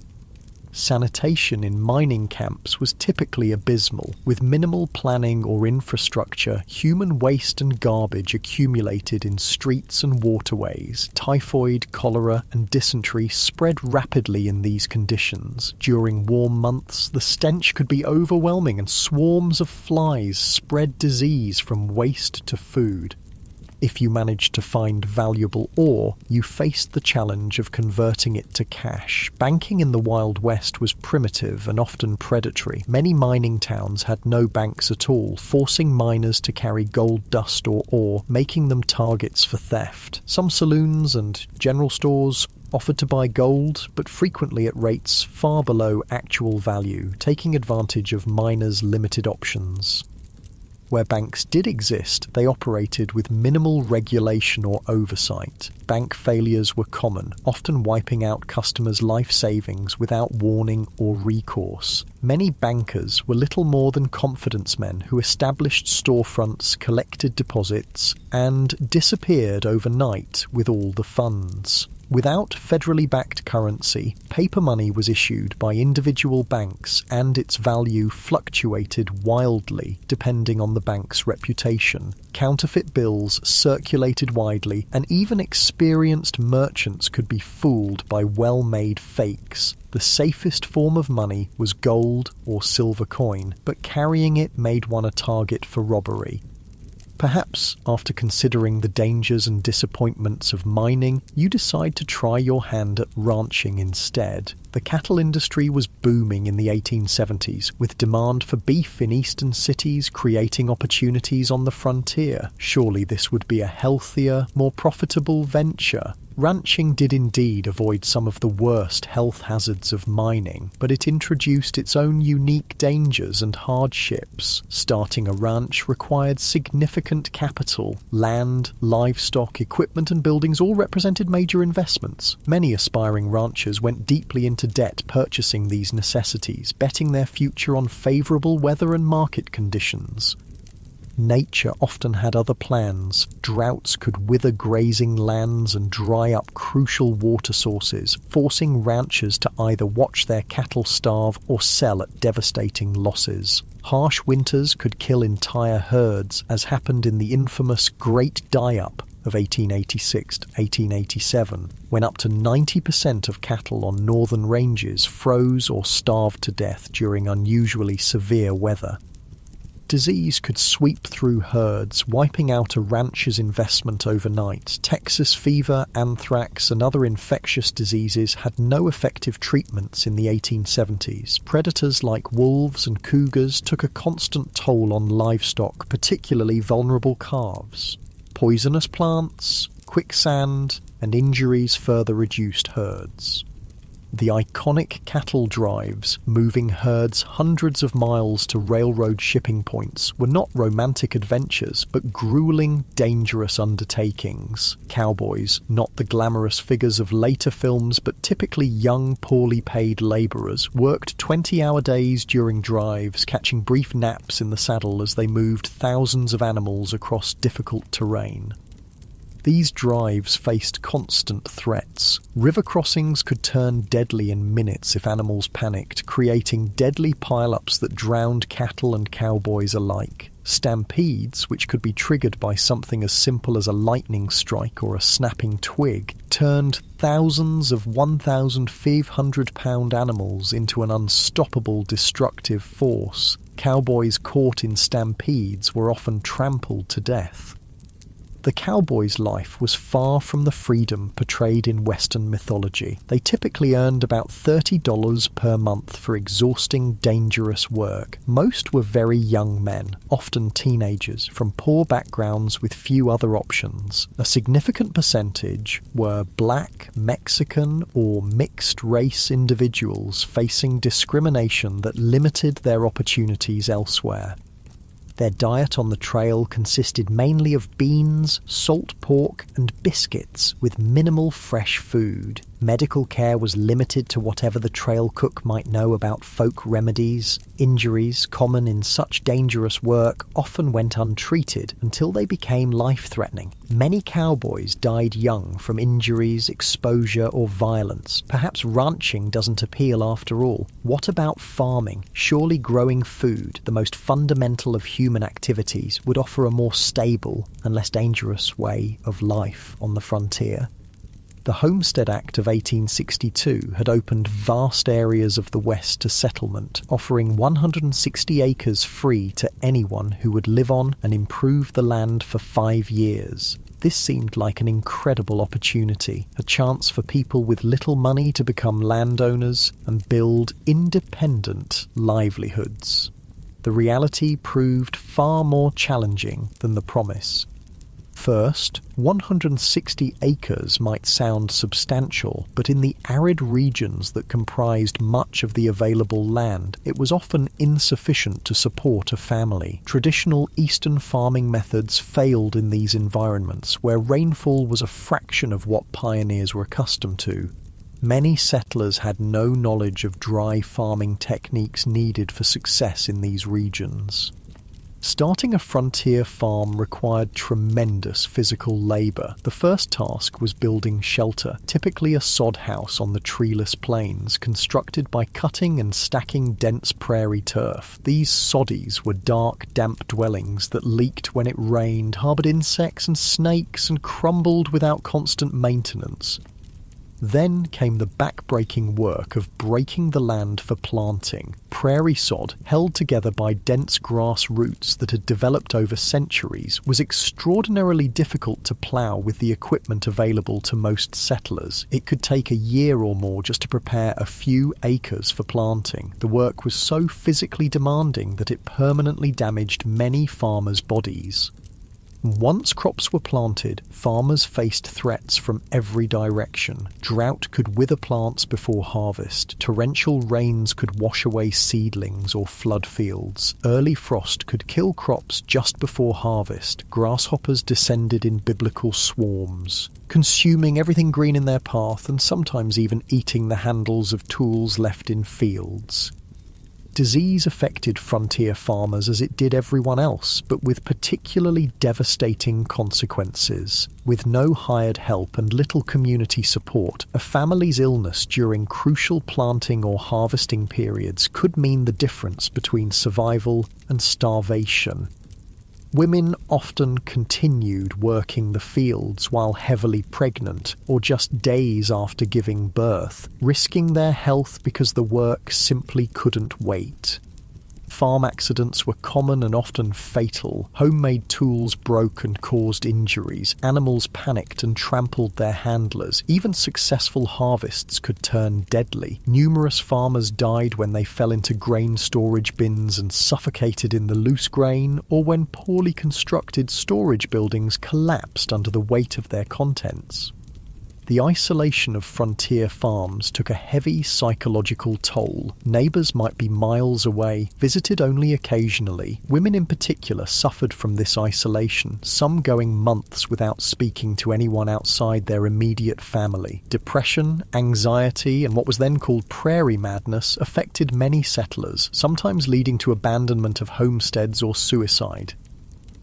Sanitation in mining camps was typically abysmal. With minimal planning or infrastructure, human waste and garbage accumulated in streets and waterways. Typhoid, cholera, and dysentery spread rapidly in these conditions. During warm months, the stench could be overwhelming, and swarms of flies spread disease from waste to food. If you managed to find valuable ore, you faced the challenge of converting it to cash. Banking in the Wild West was primitive and often predatory. Many mining towns had no banks at all, forcing miners to carry gold dust or ore, making them targets for theft. Some saloons and general stores offered to buy gold, but frequently at rates far below actual value, taking advantage of miners' limited options. Where banks did exist, they operated with minimal regulation or oversight. Bank failures were common, often wiping out customers' life savings without warning or recourse. Many bankers were little more than confidence men who established storefronts, collected deposits, and disappeared overnight with all the funds. Without federally backed currency, paper money was issued by individual banks, and its value fluctuated wildly depending on the bank's reputation. Counterfeit bills circulated widely, and even experienced merchants could be fooled by well-made fakes. The safest form of money was gold or silver coin, but carrying it made one a target for robbery. Perhaps, after considering the dangers and disappointments of mining, you decide to try your hand at ranching instead. The cattle industry was booming in the 1870s, with demand for beef in eastern cities creating opportunities on the frontier. Surely this would be a healthier, more profitable venture. Ranching did indeed avoid some of the worst health hazards of mining, but it introduced its own unique dangers and hardships. Starting a ranch required significant capital. Land, livestock, equipment and buildings all represented major investments. Many aspiring ranchers went deeply into debt purchasing these necessities, betting their future on favourable weather and market conditions. Nature often had other plans. Droughts could wither grazing lands and dry up crucial water sources, forcing ranchers to either watch their cattle starve or sell at devastating losses. Harsh winters could kill entire herds, as happened in the infamous Great Die-Up of 1886 to 1887, when up to 90% of cattle on northern ranges froze or starved to death during unusually severe weather. Disease could sweep through herds, wiping out a rancher's investment overnight. Texas fever, anthrax, and other infectious diseases had no effective treatments in the 1870s. Predators like wolves and cougars took a constant toll on livestock, particularly vulnerable calves. Poisonous plants, quicksand, and injuries further reduced herds. The iconic cattle drives, moving herds hundreds of miles to railroad shipping points, were not romantic adventures, but grueling, dangerous undertakings. Cowboys, not the glamorous figures of later films, but typically young, poorly paid labourers, worked 20-hour days during drives, catching brief naps in the saddle as they moved thousands of animals across difficult terrain. These drives faced constant threats. River crossings could turn deadly in minutes if animals panicked, creating deadly pile-ups that drowned cattle and cowboys alike. Stampedes, which could be triggered by something as simple as a lightning strike or a snapping twig, turned thousands of 1,500-pound animals into an unstoppable destructive force. Cowboys caught in stampedes were often trampled to death. The cowboy's life was far from the freedom portrayed in Western mythology. They typically earned about $30 per month for exhausting, dangerous work. Most were very young men, often teenagers, from poor backgrounds with few other options. A significant percentage were black, Mexican, or mixed-race individuals facing discrimination that limited their opportunities elsewhere. Their diet on the trail consisted mainly of beans, salt pork, and biscuits, with minimal fresh food. Medical care was limited to whatever the trail cook might know about folk remedies. Injuries, common in such dangerous work, often went untreated until they became life-threatening. Many cowboys died young from injuries, exposure, or violence. Perhaps ranching doesn't appeal after all. What about farming? Surely growing food, the most fundamental of human activities, would offer a more stable and less dangerous way of life on the frontier. The Homestead Act of 1862 had opened vast areas of the West to settlement, offering 160 acres free to anyone who would live on and improve the land for 5 years. This seemed like an incredible opportunity, a chance for people with little money to become landowners and build independent livelihoods. The reality proved far more challenging than the promise. First, 160 acres might sound substantial, but in the arid regions that comprised much of the available land, it was often insufficient to support a family. Traditional eastern farming methods failed in these environments, where rainfall was a fraction of what pioneers were accustomed to. Many settlers had no knowledge of dry farming techniques needed for success in these regions. Starting a frontier farm required tremendous physical labour. The first task was building shelter, typically a sod house on the treeless plains, constructed by cutting and stacking dense prairie turf. These soddies were dark, damp dwellings that leaked when it rained, harboured insects and snakes, and crumbled without constant maintenance. Then came the back-breaking work of breaking the land for planting. Prairie sod, held together by dense grass roots that had developed over centuries, was extraordinarily difficult to plough with the equipment available to most settlers. It could take a year or more just to prepare a few acres for planting. The work was so physically demanding that it permanently damaged many farmers' bodies. Once crops were planted, farmers faced threats from every direction. Drought could wither plants before harvest. Torrential rains could wash away seedlings or flood fields. Early frost could kill crops just before harvest. Grasshoppers descended in biblical swarms, consuming everything green in their path and sometimes even eating the handles of tools left in fields. Disease affected frontier farmers as it did everyone else, but with particularly devastating consequences. With no hired help and little community support, a family's illness during crucial planting or harvesting periods could mean the difference between survival and starvation. Women often continued working the fields while heavily pregnant or just days after giving birth, risking their health because the work simply couldn't wait. Farm accidents were common and often fatal. Homemade tools broke and caused injuries. Animals panicked and trampled their handlers. Even successful harvests could turn deadly. Numerous farmers died when they fell into grain storage bins and suffocated in the loose grain, or when poorly constructed storage buildings collapsed under the weight of their contents. The isolation of frontier farms took a heavy psychological toll. Neighbours might be miles away, visited only occasionally. Women in particular suffered from this isolation, some going months without speaking to anyone outside their immediate family. Depression, anxiety, and what was then called prairie madness affected many settlers, sometimes leading to abandonment of homesteads or suicide.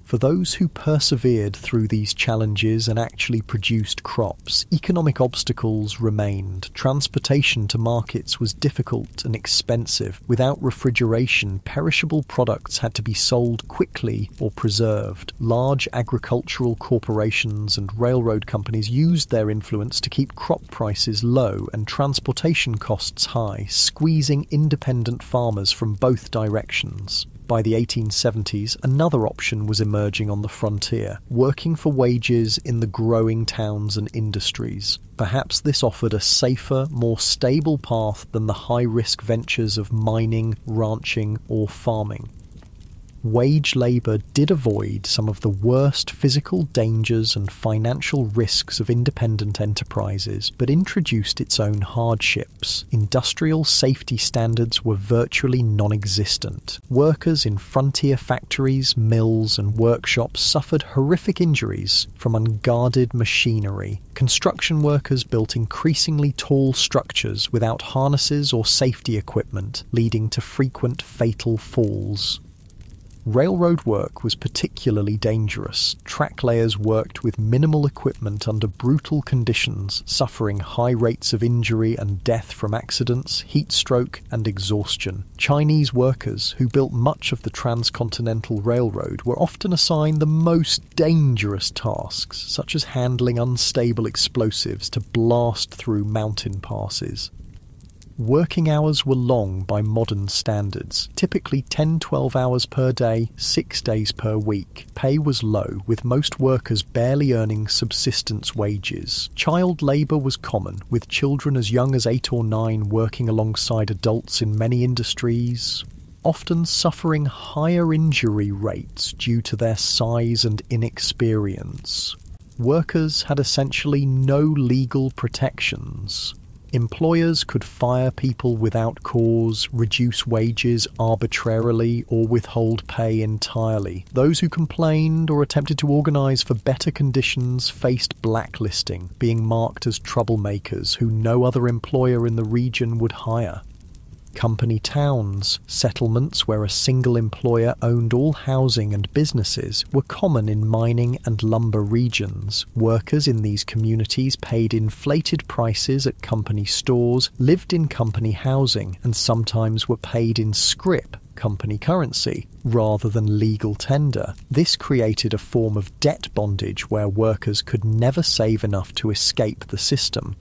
For those who persevered through these challenges and actually produced crops, economic obstacles remained. Transportation to markets was difficult and expensive. Without refrigeration, perishable products had to be sold quickly or preserved. Large agricultural corporations and railroad companies used their influence to keep crop prices low and transportation costs high, squeezing independent farmers from both directions. By the 1870s, another option was emerging on the frontier, working for wages in the growing towns and industries. Perhaps this offered a safer, more stable path than the high-risk ventures of mining, ranching, or farming. Wage labour did avoid some of the worst physical dangers and financial risks of independent enterprises, but introduced its own hardships. Industrial safety standards were virtually non-existent. Workers in frontier factories, mills, and workshops suffered horrific injuries from unguarded machinery. Construction workers built increasingly tall structures without harnesses or safety equipment, leading to frequent fatal falls. Railroad work was particularly dangerous. Track layers worked with minimal equipment under brutal conditions, suffering high rates of injury and death from accidents, heat stroke, and exhaustion. Chinese workers, who built much of the transcontinental railroad, were often assigned the most dangerous tasks, such as handling unstable explosives to blast through mountain passes. Working hours were long by modern standards, typically 10-12 hours per day, 6 days per week. Pay was low, with most workers barely earning subsistence wages. Child labour was common, with children as young as 8 or 9 working alongside adults in many industries, often suffering higher injury rates due to their size and inexperience. Workers had essentially no legal protections. Employers could fire people without cause, reduce wages arbitrarily, or withhold pay entirely. Those who complained or attempted to organise for better conditions faced blacklisting, being marked as troublemakers who no other employer in the region would hire. Company towns, settlements where a single employer owned all housing and businesses, were common in mining and lumber regions. Workers in these communities paid inflated prices at company stores, lived in company housing, and sometimes were paid in scrip, company currency, rather than legal tender. This created a form of debt bondage where workers could never save enough to escape the system.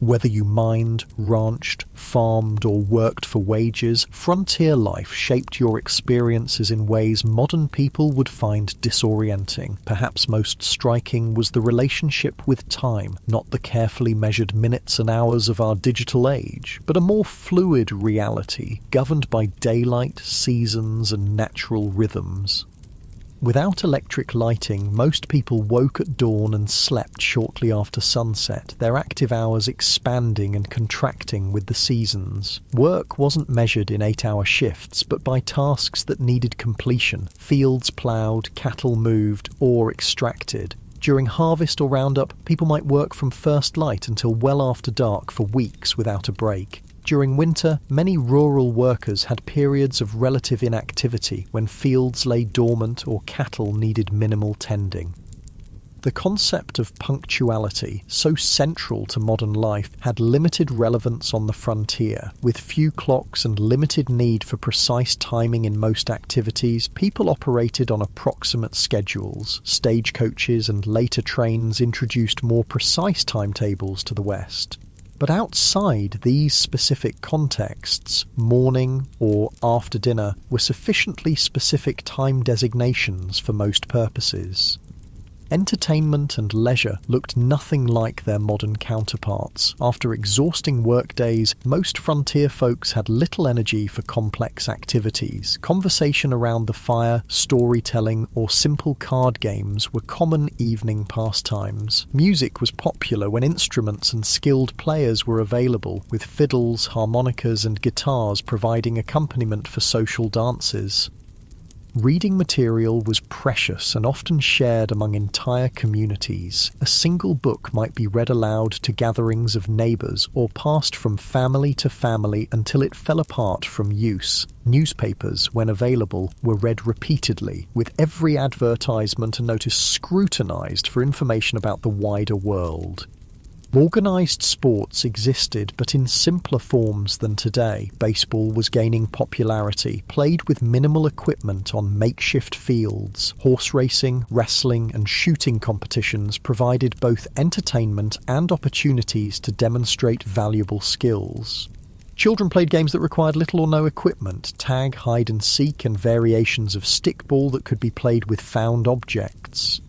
Whether you mined, ranched, farmed, or worked for wages, frontier life shaped your experiences in ways modern people would find disorienting. Perhaps most striking was the relationship with time, not the carefully measured minutes and hours of our digital age, but a more fluid reality, governed by daylight, seasons, and natural rhythms. Without electric lighting, most people woke at dawn and slept shortly after sunset, their active hours expanding and contracting with the seasons. Work wasn't measured in 8-hour shifts, but by tasks that needed completion: fields ploughed, cattle moved, ore extracted. During harvest or roundup, people might work from first light until well after dark for weeks without a break. During winter, many rural workers had periods of relative inactivity when fields lay dormant or cattle needed minimal tending. The concept of punctuality, so central to modern life, had limited relevance on the frontier. With few clocks and limited need for precise timing in most activities, people operated on approximate schedules. Stagecoaches and later trains introduced more precise timetables to the West. But outside these specific contexts, morning or after dinner were sufficiently specific time designations for most purposes. Entertainment and leisure looked nothing like their modern counterparts. After exhausting workdays, most frontier folks had little energy for complex activities. Conversation around the fire, storytelling, or simple card games were common evening pastimes. Music was popular when instruments and skilled players were available, with fiddles, harmonicas, and guitars providing accompaniment for social dances. Reading material was precious and often shared among entire communities. A single book might be read aloud to gatherings of neighbours or passed from family to family until it fell apart from use. Newspapers, when available, were read repeatedly, with every advertisement and notice scrutinised for information about the wider world. Organised sports existed, but in simpler forms than today. Baseball was gaining popularity, played with minimal equipment on makeshift fields. Horse racing, wrestling, and shooting competitions provided both entertainment and opportunities to demonstrate valuable skills. Children played games that required little or no equipment: tag, hide and seek, and variations of stickball that could be played with found objects.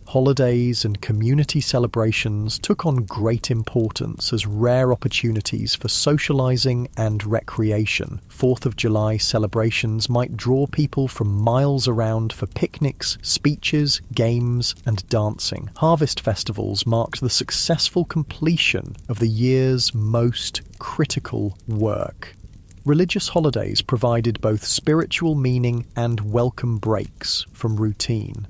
Holidays and community celebrations took on great importance as rare opportunities for socialising and recreation. 4th of July celebrations might draw people from miles around for picnics, speeches, games, and dancing. Harvest festivals marked the successful completion of the year's most critical work. Religious holidays provided both spiritual meaning and welcome breaks from routine.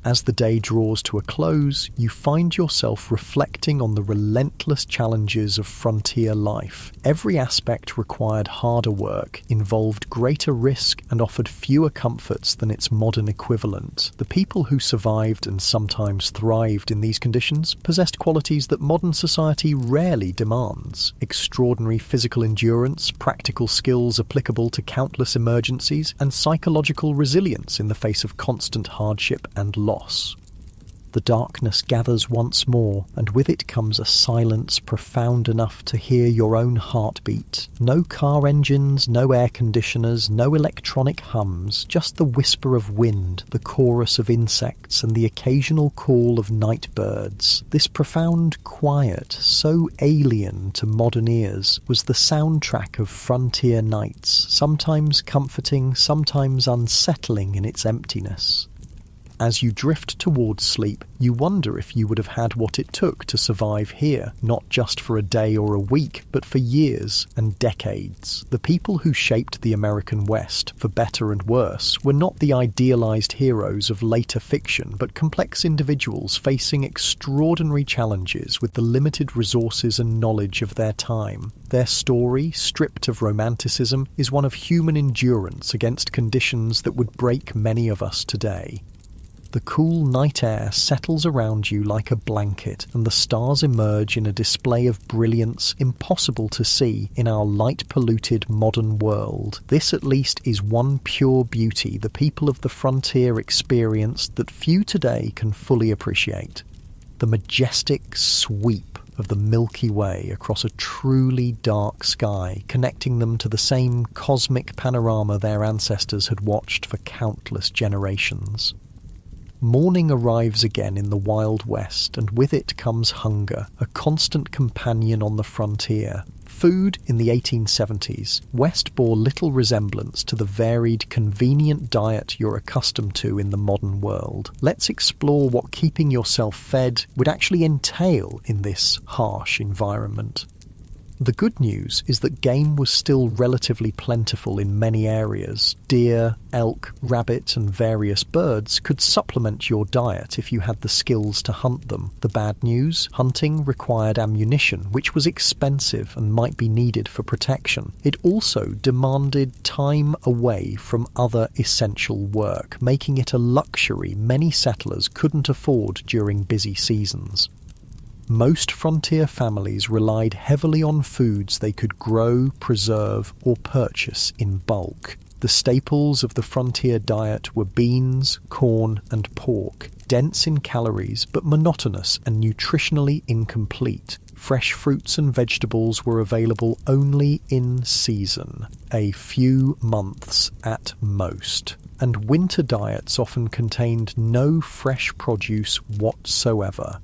As the day draws to a close, you find yourself reflecting on the relentless challenges of frontier life. Every aspect required harder work, involved greater risk, and offered fewer comforts than its modern equivalent. The people who survived and sometimes thrived in these conditions possessed qualities that modern society rarely demands: extraordinary physical endurance, practical skills applicable to countless emergencies, and psychological resilience in the face of constant hardship and loss. The darkness gathers once more, and with it comes a silence profound enough to hear your own heartbeat. No car engines, no air conditioners, no electronic hums, just the whisper of wind, the chorus of insects, and the occasional call of night birds. This profound quiet, so alien to modern ears, was the soundtrack of frontier nights, sometimes comforting, sometimes unsettling in its emptiness. As you drift towards sleep, you wonder if you would have had what it took to survive here, not just for a day or a week, but for years and decades. The people who shaped the American West, for better and worse, were not the idealized heroes of later fiction, but complex individuals facing extraordinary challenges with the limited resources and knowledge of their time. Their story, stripped of romanticism, is one of human endurance against conditions that would break many of us today. The cool night air settles around you like a blanket, and the stars emerge in a display of brilliance impossible to see in our light-polluted modern world. This at least is one pure beauty the people of the frontier experienced that few today can fully appreciate: the majestic sweep of the Milky Way across a truly dark sky, connecting them to the same cosmic panorama their ancestors had watched for countless generations. Morning arrives again in the Wild West, and with it comes hunger, a constant companion on the frontier. Food in the 1870s, West bore little resemblance to the varied, convenient diet you're accustomed to in the modern world. Let's explore what keeping yourself fed would actually entail in this harsh environment. The good news is that game was still relatively plentiful in many areas. Deer, elk, rabbit, and various birds could supplement your diet if you had the skills to hunt them. The bad news? Hunting required ammunition, which was expensive and might be needed for protection. It also demanded time away from other essential work, making it a luxury many settlers couldn't afford during busy seasons. Most frontier families relied heavily on foods they could grow, preserve, or purchase in bulk. The staples of the frontier diet were beans, corn, and pork, dense in calories but monotonous and nutritionally incomplete. Fresh fruits and vegetables were available only in season, a few months at most, and winter diets often contained no fresh produce whatsoever.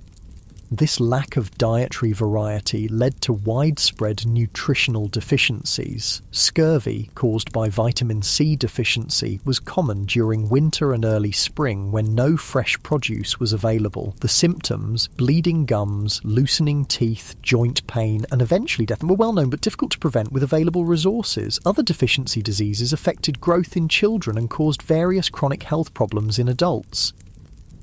This lack of dietary variety led to widespread nutritional deficiencies. Scurvy, caused by vitamin C deficiency, was common during winter and early spring when no fresh produce was available. The symptoms, bleeding gums, loosening teeth, joint pain, and eventually death, were well known but difficult to prevent with available resources. Other deficiency diseases affected growth in children and caused various chronic health problems in adults.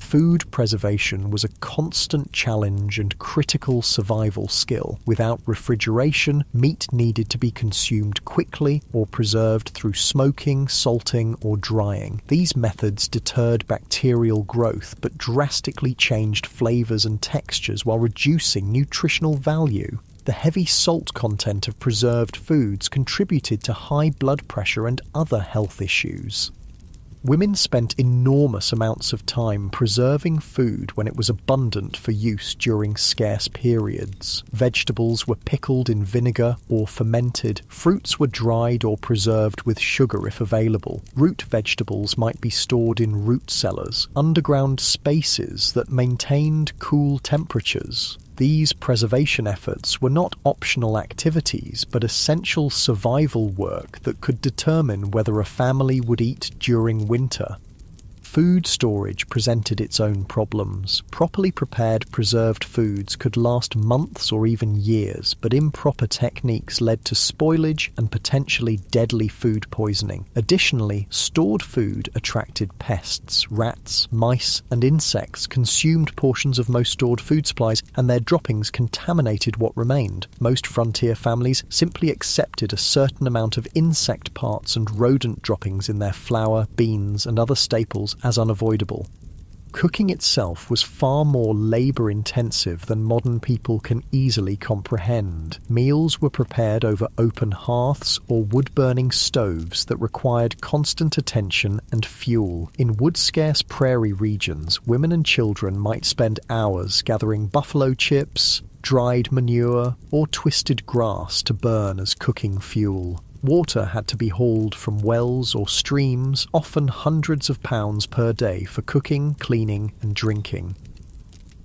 Food preservation was a constant challenge and critical survival skill. Without refrigeration, meat needed to be consumed quickly or preserved through smoking, salting, or drying. These methods deterred bacterial growth but drastically changed flavors and textures while reducing nutritional value. The heavy salt content of preserved foods contributed to high blood pressure and other health issues. Women spent enormous amounts of time preserving food when it was abundant for use during scarce periods. Vegetables were pickled in vinegar or fermented. Fruits were dried or preserved with sugar if available. Root vegetables might be stored in root cellars, underground spaces that maintained cool temperatures. These preservation efforts were not optional activities, but essential survival work that could determine whether a family would eat during winter. Food storage presented its own problems. Properly prepared preserved foods could last months or even years, but improper techniques led to spoilage and potentially deadly food poisoning. Additionally, stored food attracted pests. Rats, mice, and insects consumed portions of most stored food supplies, and their droppings contaminated what remained. Most frontier families simply accepted a certain amount of insect parts and rodent droppings in their flour, beans, and other staples as unavoidable. Cooking itself was far more labour-intensive than modern people can easily comprehend. Meals were prepared over open hearths or wood-burning stoves that required constant attention and fuel. In wood-scarce prairie regions, women and children might spend hours gathering buffalo chips, dried manure, or twisted grass to burn as cooking fuel. Water had to be hauled from wells or streams, often hundreds of pounds per day for cooking, cleaning, and drinking.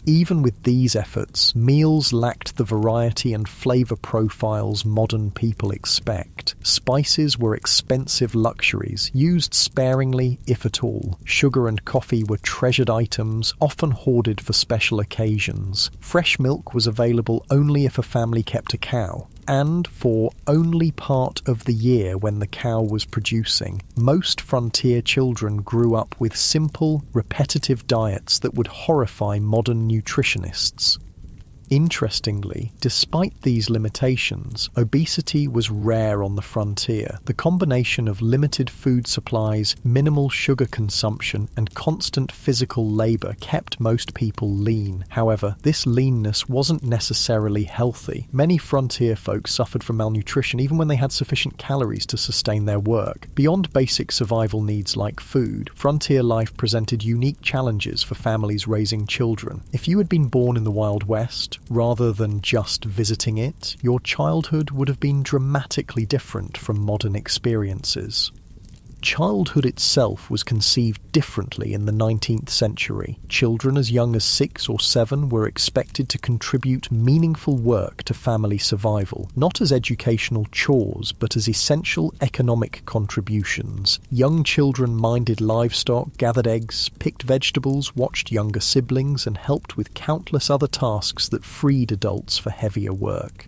Even with these efforts, meals lacked the variety and flavour profiles modern people expect. Spices were expensive luxuries, used sparingly if at all. Sugar and coffee were treasured items, often hoarded for special occasions. Fresh milk was available only if a family kept a cow, and for only part of the year when the cow was producing. Most frontier children grew up with simple, repetitive diets that would horrify modern nutritionists. Interestingly, despite these limitations, obesity was rare on the frontier. The combination of limited food supplies, minimal sugar consumption, and constant physical labour kept most people lean. However, this leanness wasn't necessarily healthy. Many frontier folk suffered from malnutrition even when they had sufficient calories to sustain their work. Beyond basic survival needs like food, frontier life presented unique challenges for families raising children. If you had been born in the Wild West, rather than just visiting it, your childhood would have been dramatically different from modern experiences. Childhood itself was conceived differently in the 19th century. Children as young as 6 or 7 were expected to contribute meaningful work to family survival, not as educational chores, but as essential economic contributions. Young children minded livestock, gathered eggs, picked vegetables, watched younger siblings, and helped with countless other tasks that freed adults for heavier work.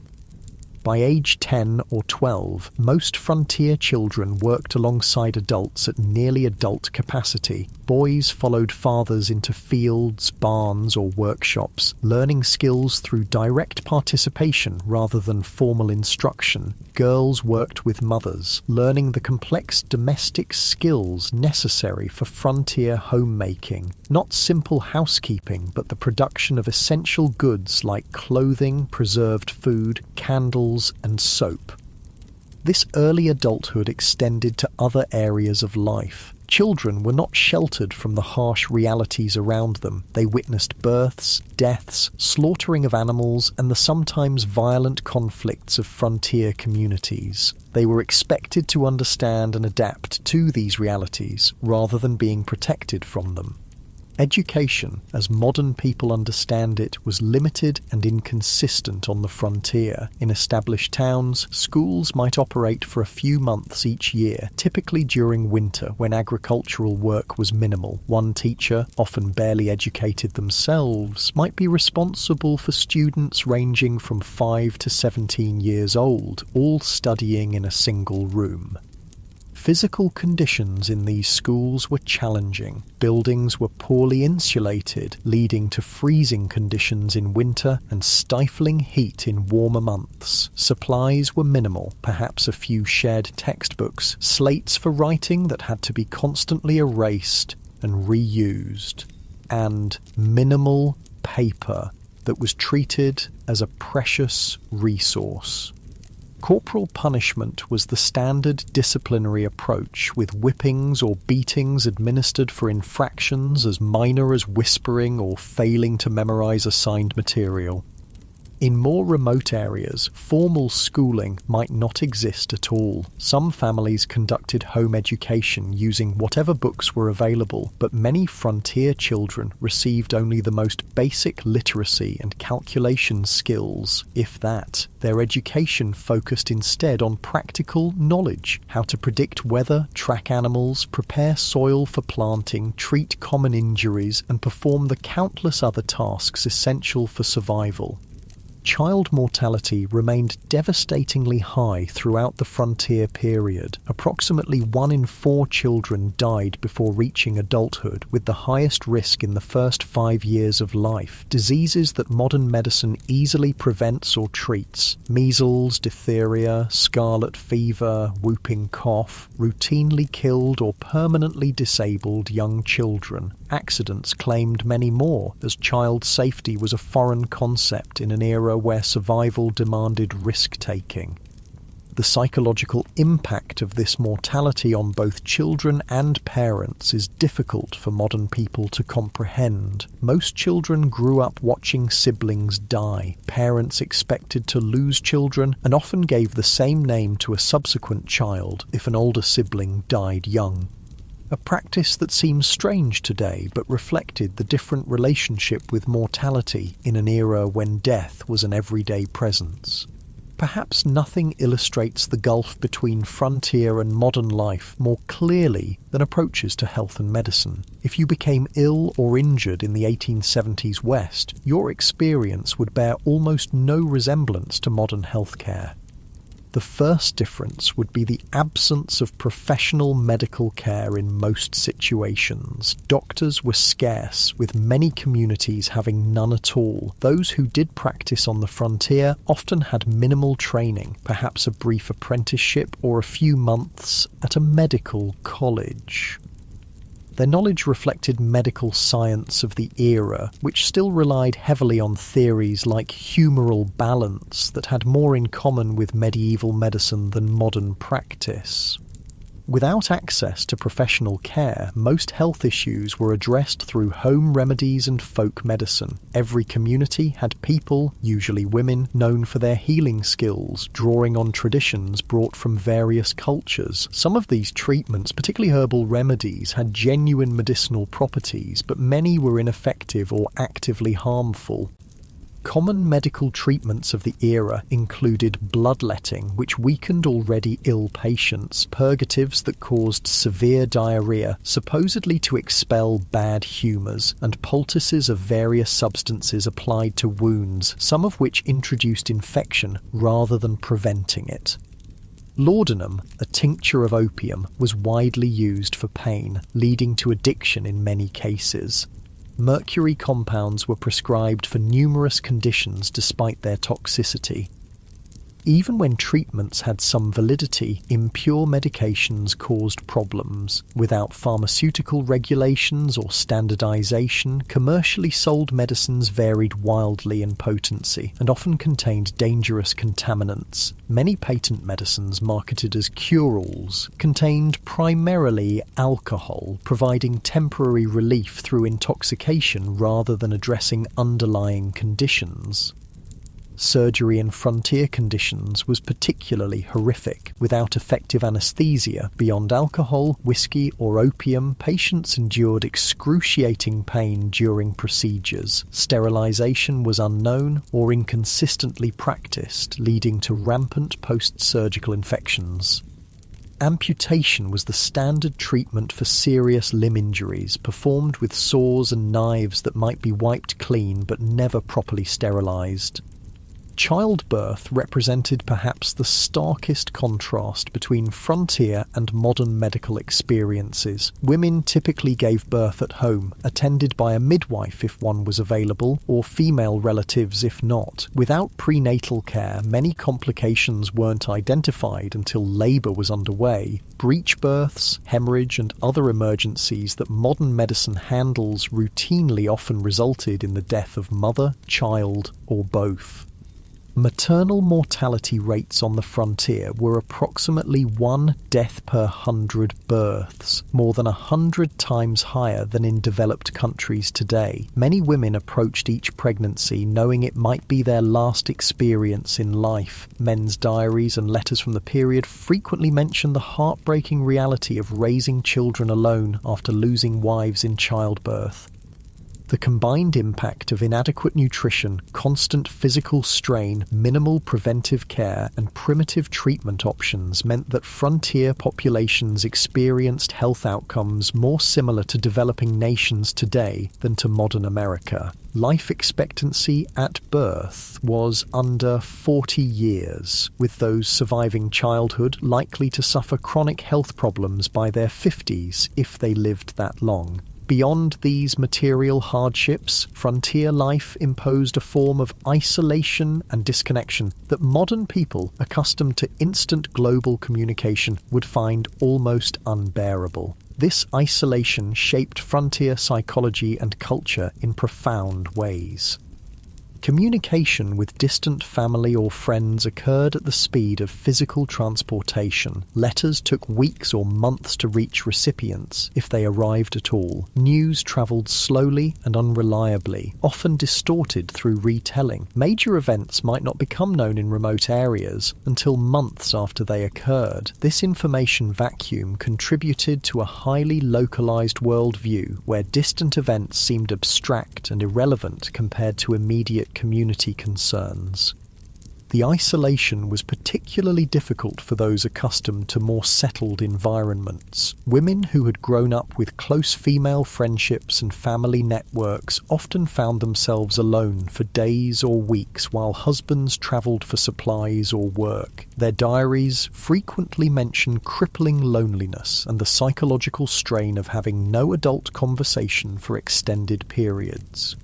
By age 10 or 12, most frontier children worked alongside adults at nearly adult capacity. Boys followed fathers into fields, barns, or workshops, learning skills through direct participation rather than formal instruction. Girls worked with mothers, learning the complex domestic skills necessary for frontier homemaking. Not simple housekeeping, but the production of essential goods like clothing, preserved food, candles, and soap. This early adulthood extended to other areas of life. Children were not sheltered from the harsh realities around them. They witnessed births, deaths, slaughtering of animals, and the sometimes violent conflicts of frontier communities. They were expected to understand and adapt to these realities, rather than being protected from them. Education, as modern people understand it, was limited and inconsistent on the frontier. In established towns, schools might operate for a few months each year, typically during winter when agricultural work was minimal. One teacher, often barely educated themselves, might be responsible for students ranging from 5 to 17 years old, all studying in a single room. Physical conditions in these schools were challenging. Buildings were poorly insulated, leading to freezing conditions in winter and stifling heat in warmer months. Supplies were minimal, perhaps a few shared textbooks, slates for writing that had to be constantly erased and reused, and minimal paper that was treated as a precious resource. Corporal punishment was the standard disciplinary approach, with whippings or beatings administered for infractions as minor as whispering or failing to memorize assigned material. In more remote areas, formal schooling might not exist at all. Some families conducted home education using whatever books were available, but many frontier children received only the most basic literacy and calculation skills, if that. Their education focused instead on practical knowledge, how to predict weather, track animals, prepare soil for planting, treat common injuries, and perform the countless other tasks essential for survival. Child mortality remained devastatingly high throughout the frontier period. Approximately 1 in 4 children died before reaching adulthood, with the highest risk in the first 5 years of life. Diseases that modern medicine easily prevents or treats, measles, diphtheria, scarlet fever, whooping cough, routinely killed or permanently disabled young children. Accidents claimed many more, as child safety was a foreign concept in an era where survival demanded risk-taking. The psychological impact of this mortality on both children and parents is difficult for modern people to comprehend. Most children grew up watching siblings die. Parents expected to lose children and often gave the same name to a subsequent child if an older sibling died young. A practice that seems strange today, but reflected the different relationship with mortality in an era when death was an everyday presence. Perhaps nothing illustrates the gulf between frontier and modern life more clearly than approaches to health and medicine. If you became ill or injured in the 1870s West, your experience would bear almost no resemblance to modern healthcare. The first difference would be the absence of professional medical care in most situations. Doctors were scarce, with many communities having none at all. Those who did practice on the frontier often had minimal training, perhaps a brief apprenticeship or a few months at a medical college. Their knowledge reflected medical science of the era, which still relied heavily on theories like humoral balance that had more in common with medieval medicine than modern practice. Without access to professional care, most health issues were addressed through home remedies and folk medicine. Every community had people, usually women, known for their healing skills, drawing on traditions brought from various cultures. Some of these treatments, particularly herbal remedies, had genuine medicinal properties, but many were ineffective or actively harmful. Common medical treatments of the era included bloodletting, which weakened already ill patients, purgatives that caused severe diarrhea, supposedly to expel bad humours, and poultices of various substances applied to wounds, some of which introduced infection rather than preventing it. Laudanum, a tincture of opium, was widely used for pain, leading to addiction in many cases. Mercury compounds were prescribed for numerous conditions despite their toxicity. Even when treatments had some validity, impure medications caused problems. Without pharmaceutical regulations or standardization, commercially sold medicines varied wildly in potency and often contained dangerous contaminants. Many patent medicines marketed as cure-alls contained primarily alcohol, providing temporary relief through intoxication rather than addressing underlying conditions. Surgery in frontier conditions was particularly horrific. Without effective anesthesia, beyond alcohol, whiskey, or opium, patients endured excruciating pain during procedures. Sterilization was unknown or inconsistently practiced, leading to rampant post-surgical infections. Amputation was the standard treatment for serious limb injuries, performed with saws and knives that might be wiped clean but never properly sterilized. Childbirth represented perhaps the starkest contrast between frontier and modern medical experiences. Women typically gave birth at home, attended by a midwife if one was available, or female relatives if not. Without prenatal care, many complications weren't identified until labour was underway. Breech births, hemorrhage, and other emergencies that modern medicine handles routinely often resulted in the death of mother, child, or both. Maternal mortality rates on the frontier were approximately 1 death per 100 births, more than 100 times higher than in developed countries today. Many women approached each pregnancy knowing it might be their last experience in life. Men's diaries and letters from the period frequently mention the heartbreaking reality of raising children alone after losing wives in childbirth. The combined impact of inadequate nutrition, constant physical strain, minimal preventive care, and primitive treatment options meant that frontier populations experienced health outcomes more similar to developing nations today than to modern America. Life expectancy at birth was under 40 years, with those surviving childhood likely to suffer chronic health problems by their 50s if they lived that long. Beyond these material hardships, frontier life imposed a form of isolation and disconnection that modern people, accustomed to instant global communication, would find almost unbearable. This isolation shaped frontier psychology and culture in profound ways. Communication with distant family or friends occurred at the speed of physical transportation. Letters took weeks or months to reach recipients, if they arrived at all. News travelled slowly and unreliably, often distorted through retelling. Major events might not become known in remote areas until months after they occurred. This information vacuum contributed to a highly localised worldview where distant events seemed abstract and irrelevant compared to immediate community concerns. The isolation was particularly difficult for those accustomed to more settled environments. Women who had grown up with close female friendships and family networks often found themselves alone for days or weeks while husbands travelled for supplies or work. Their diaries frequently mention crippling loneliness and the psychological strain of having no adult conversation for extended periods.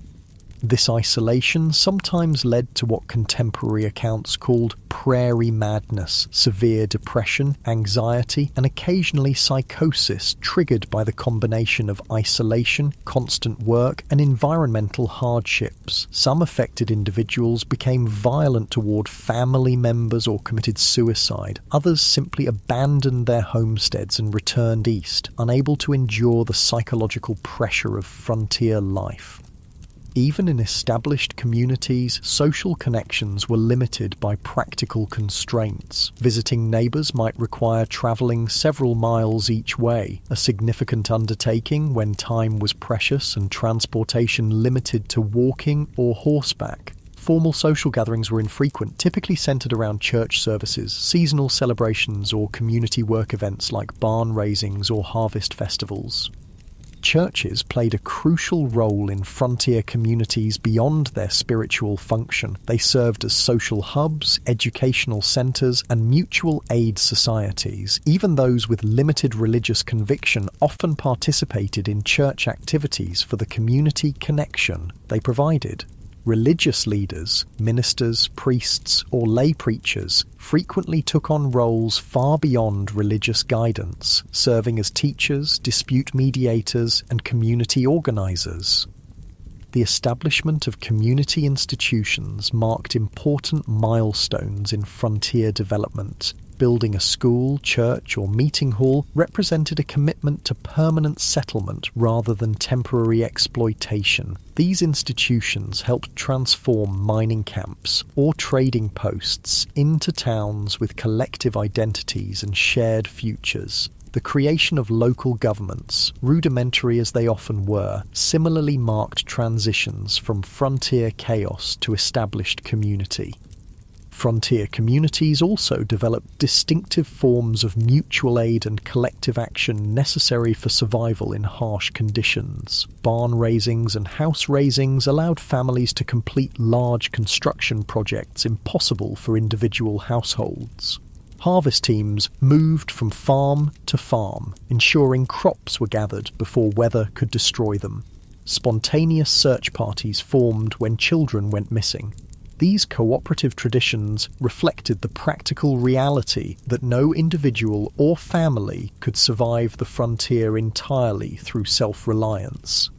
This isolation sometimes led to what contemporary accounts called prairie madness, severe depression, anxiety, and occasionally psychosis triggered by the combination of isolation, constant work, and environmental hardships. Some affected individuals became violent toward family members or committed suicide. Others simply abandoned their homesteads and returned east, unable to endure the psychological pressure of frontier life. Even in established communities, social connections were limited by practical constraints. Visiting neighbours might require travelling several miles each way, a significant undertaking when time was precious and transportation limited to walking or horseback. Formal social gatherings were infrequent, typically centred around church services, seasonal celebrations, or community work events like barn raisings or harvest festivals. Churches played a crucial role in frontier communities beyond their spiritual function. They served as social hubs, educational centres, and mutual aid societies. Even those with limited religious conviction often participated in church activities for the community connection they provided. Religious leaders, ministers, priests, or lay preachers frequently took on roles far beyond religious guidance, serving as teachers, dispute mediators, and community organisers. The establishment of community institutions marked important milestones in frontier development. Building a school, church, or meeting hall represented a commitment to permanent settlement rather than temporary exploitation. These institutions helped transform mining camps or trading posts into towns with collective identities and shared futures. The creation of local governments, rudimentary as they often were, similarly marked transitions from frontier chaos to established community. Frontier communities also developed distinctive forms of mutual aid and collective action necessary for survival in harsh conditions. Barn raisings and house raisings allowed families to complete large construction projects impossible for individual households. Harvest teams moved from farm to farm, ensuring crops were gathered before weather could destroy them. Spontaneous search parties formed when children went missing. These cooperative traditions reflected the practical reality that no individual or family could survive the frontier entirely through self-reliance.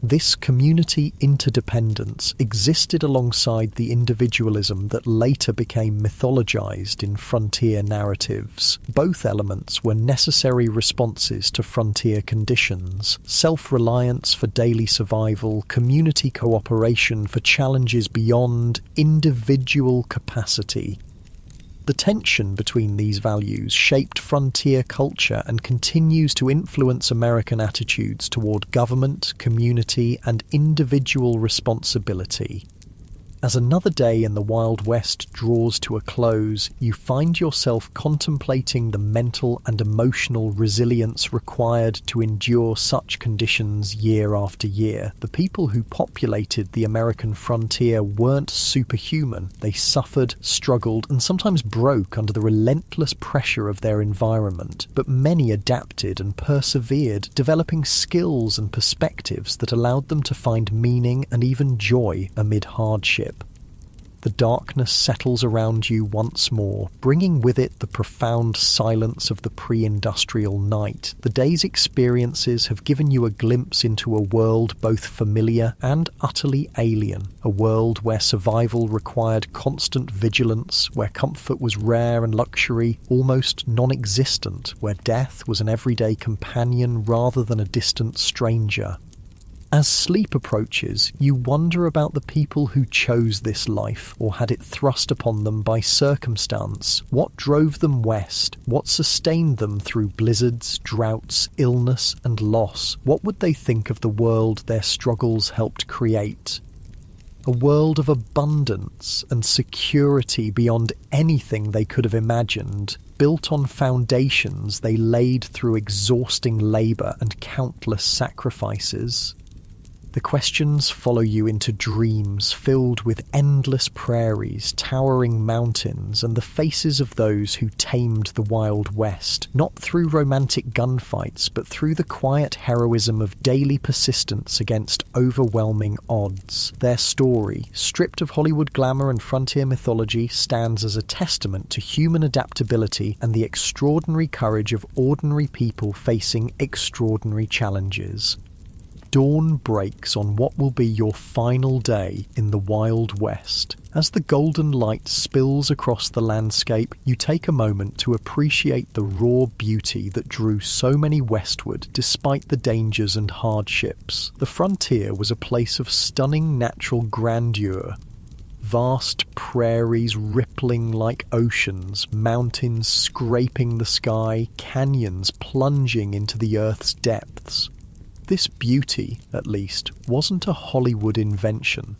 This community interdependence existed alongside the individualism that later became mythologized in frontier narratives. Both elements were necessary responses to frontier conditions: self-reliance for daily survival, community cooperation for challenges beyond individual capacity. The tension between these values shaped frontier culture and continues to influence American attitudes toward government, community, and individual responsibility. As another day in the Wild West draws to a close, you find yourself contemplating the mental and emotional resilience required to endure such conditions year after year. The people who populated the American frontier weren't superhuman. They suffered, struggled, and sometimes broke under the relentless pressure of their environment. But many adapted and persevered, developing skills and perspectives that allowed them to find meaning and even joy amid hardship. The darkness settles around you once more, bringing with it the profound silence of the pre-industrial night. The day's experiences have given you a glimpse into a world both familiar and utterly alien, a world where survival required constant vigilance, where comfort was rare and luxury almost non-existent, where death was an everyday companion rather than a distant stranger. As sleep approaches, you wonder about the people who chose this life or had it thrust upon them by circumstance. What drove them west? What sustained them through blizzards, droughts, illness, and loss? What would they think of the world their struggles helped create? A world of abundance and security beyond anything they could have imagined, built on foundations they laid through exhausting labour and countless sacrifices. The questions follow you into dreams filled with endless prairies, towering mountains, and the faces of those who tamed the Wild West, not through romantic gunfights, but through the quiet heroism of daily persistence against overwhelming odds. Their story, stripped of Hollywood glamour and frontier mythology, stands as a testament to human adaptability and the extraordinary courage of ordinary people facing extraordinary challenges. Dawn breaks on what will be your final day in the Wild West. As the golden light spills across the landscape, you take a moment to appreciate the raw beauty that drew so many westward despite the dangers and hardships. The frontier was a place of stunning natural grandeur. Vast prairies rippling like oceans, mountains scraping the sky, canyons plunging into the earth's depths. This beauty, at least, wasn't a Hollywood invention.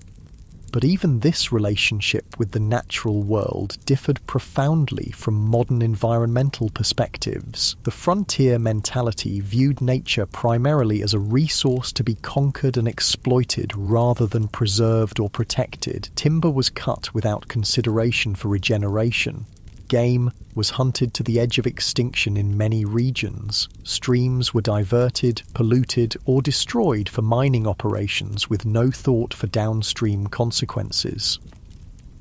But even this relationship with the natural world differed profoundly from modern environmental perspectives. The frontier mentality viewed nature primarily as a resource to be conquered and exploited rather than preserved or protected. Timber was cut without consideration for regeneration. Game was hunted to the edge of extinction in many regions. Streams were diverted, polluted, or destroyed for mining operations with no thought for downstream consequences.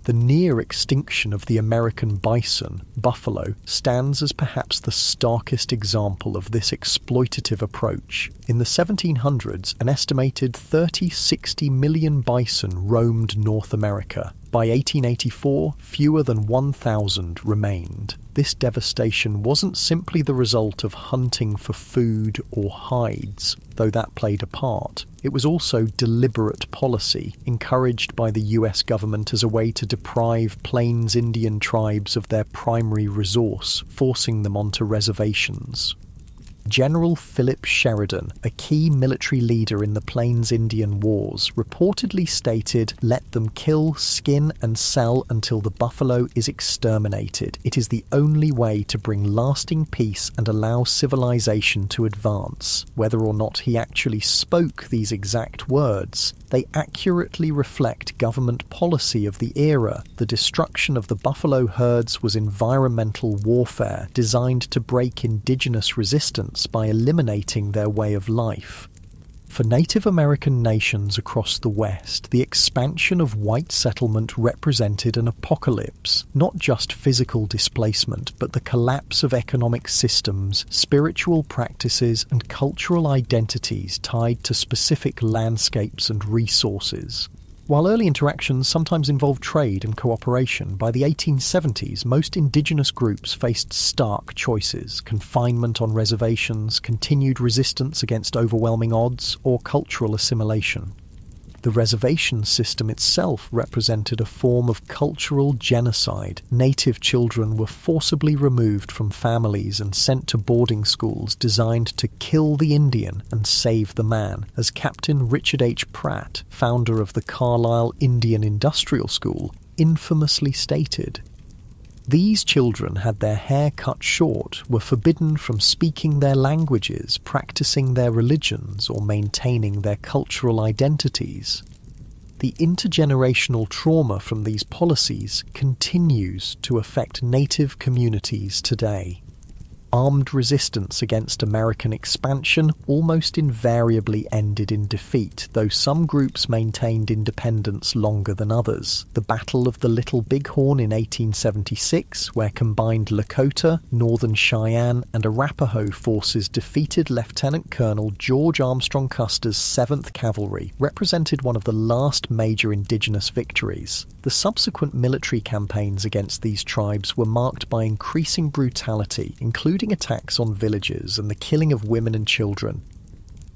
The near extinction of the American bison, buffalo, stands as perhaps the starkest example of this exploitative approach. In the 1700s, an estimated 30-60 million bison roamed North America. By 1884, fewer than 1,000 remained. This devastation wasn't simply the result of hunting for food or hides, though that played a part. It was also deliberate policy, encouraged by the US government as a way to deprive Plains Indian tribes of their primary resource, forcing them onto reservations. General Philip Sheridan, a key military leader in the Plains Indian Wars, reportedly stated, "Let them kill, skin, and sell until the buffalo is exterminated. It is the only way to bring lasting peace and allow civilization to advance." Whether or not he actually spoke these exact words, they accurately reflect government policy of the era. The destruction of the buffalo herds was environmental warfare designed to break indigenous resistance by eliminating their way of life. For Native American nations across the West, the expansion of white settlement represented an apocalypse, not just physical displacement, but the collapse of economic systems, spiritual practices, and cultural identities tied to specific landscapes and resources. While early interactions sometimes involved trade and cooperation, by the 1870s most indigenous groups faced stark choices: confinement on reservations, continued resistance against overwhelming odds, or cultural assimilation. The reservation system itself represented a form of cultural genocide. Native children were forcibly removed from families and sent to boarding schools designed to kill the Indian and save the man, as Captain Richard H. Pratt, founder of the Carlisle Indian Industrial School, infamously stated. These children had their hair cut short, were forbidden from speaking their languages, practicing their religions, or maintaining their cultural identities. The intergenerational trauma from these policies continues to affect Native communities today. Armed resistance against American expansion almost invariably ended in defeat, though some groups maintained independence longer than others. The Battle of the Little Bighorn in 1876, where combined Lakota, Northern Cheyenne, and Arapaho forces defeated Lieutenant Colonel George Armstrong Custer's 7th Cavalry, represented one of the last major indigenous victories. The subsequent military campaigns against these tribes were marked by increasing brutality, including attacks on villages and the killing of women and children.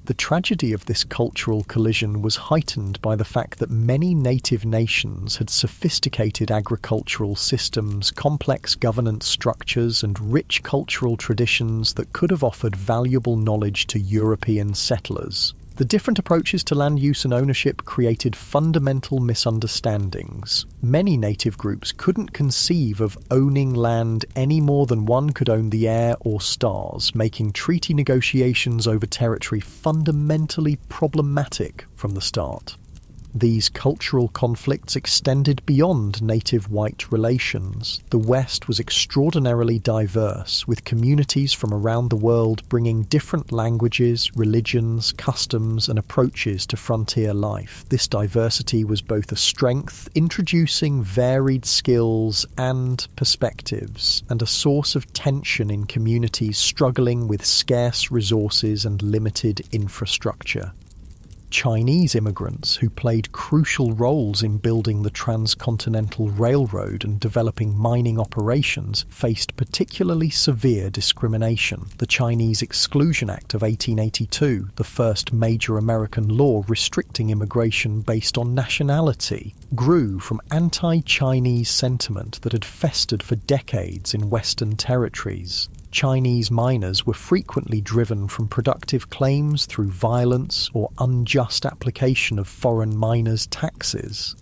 The tragedy of this cultural collision was heightened by the fact that many native nations had sophisticated agricultural systems, complex governance structures, and rich cultural traditions that could have offered valuable knowledge to European settlers. The different approaches to land use and ownership created fundamental misunderstandings. Many native groups couldn't conceive of owning land any more than one could own the air or stars, making treaty negotiations over territory fundamentally problematic from the start. These cultural conflicts extended beyond native white relations. The West was extraordinarily diverse, with communities from around the world bringing different languages, religions, customs, and approaches to frontier life. This diversity was both a strength, introducing varied skills and perspectives, and a source of tension in communities struggling with scarce resources and limited infrastructure. Chinese immigrants, who played crucial roles in building the Transcontinental Railroad and developing mining operations, faced particularly severe discrimination. The Chinese Exclusion Act of 1882, the first major American law restricting immigration based on nationality, grew from anti-Chinese sentiment that had festered for decades in Western territories. Chinese miners were frequently driven from productive claims through violence or unjust application of foreign miners' taxes.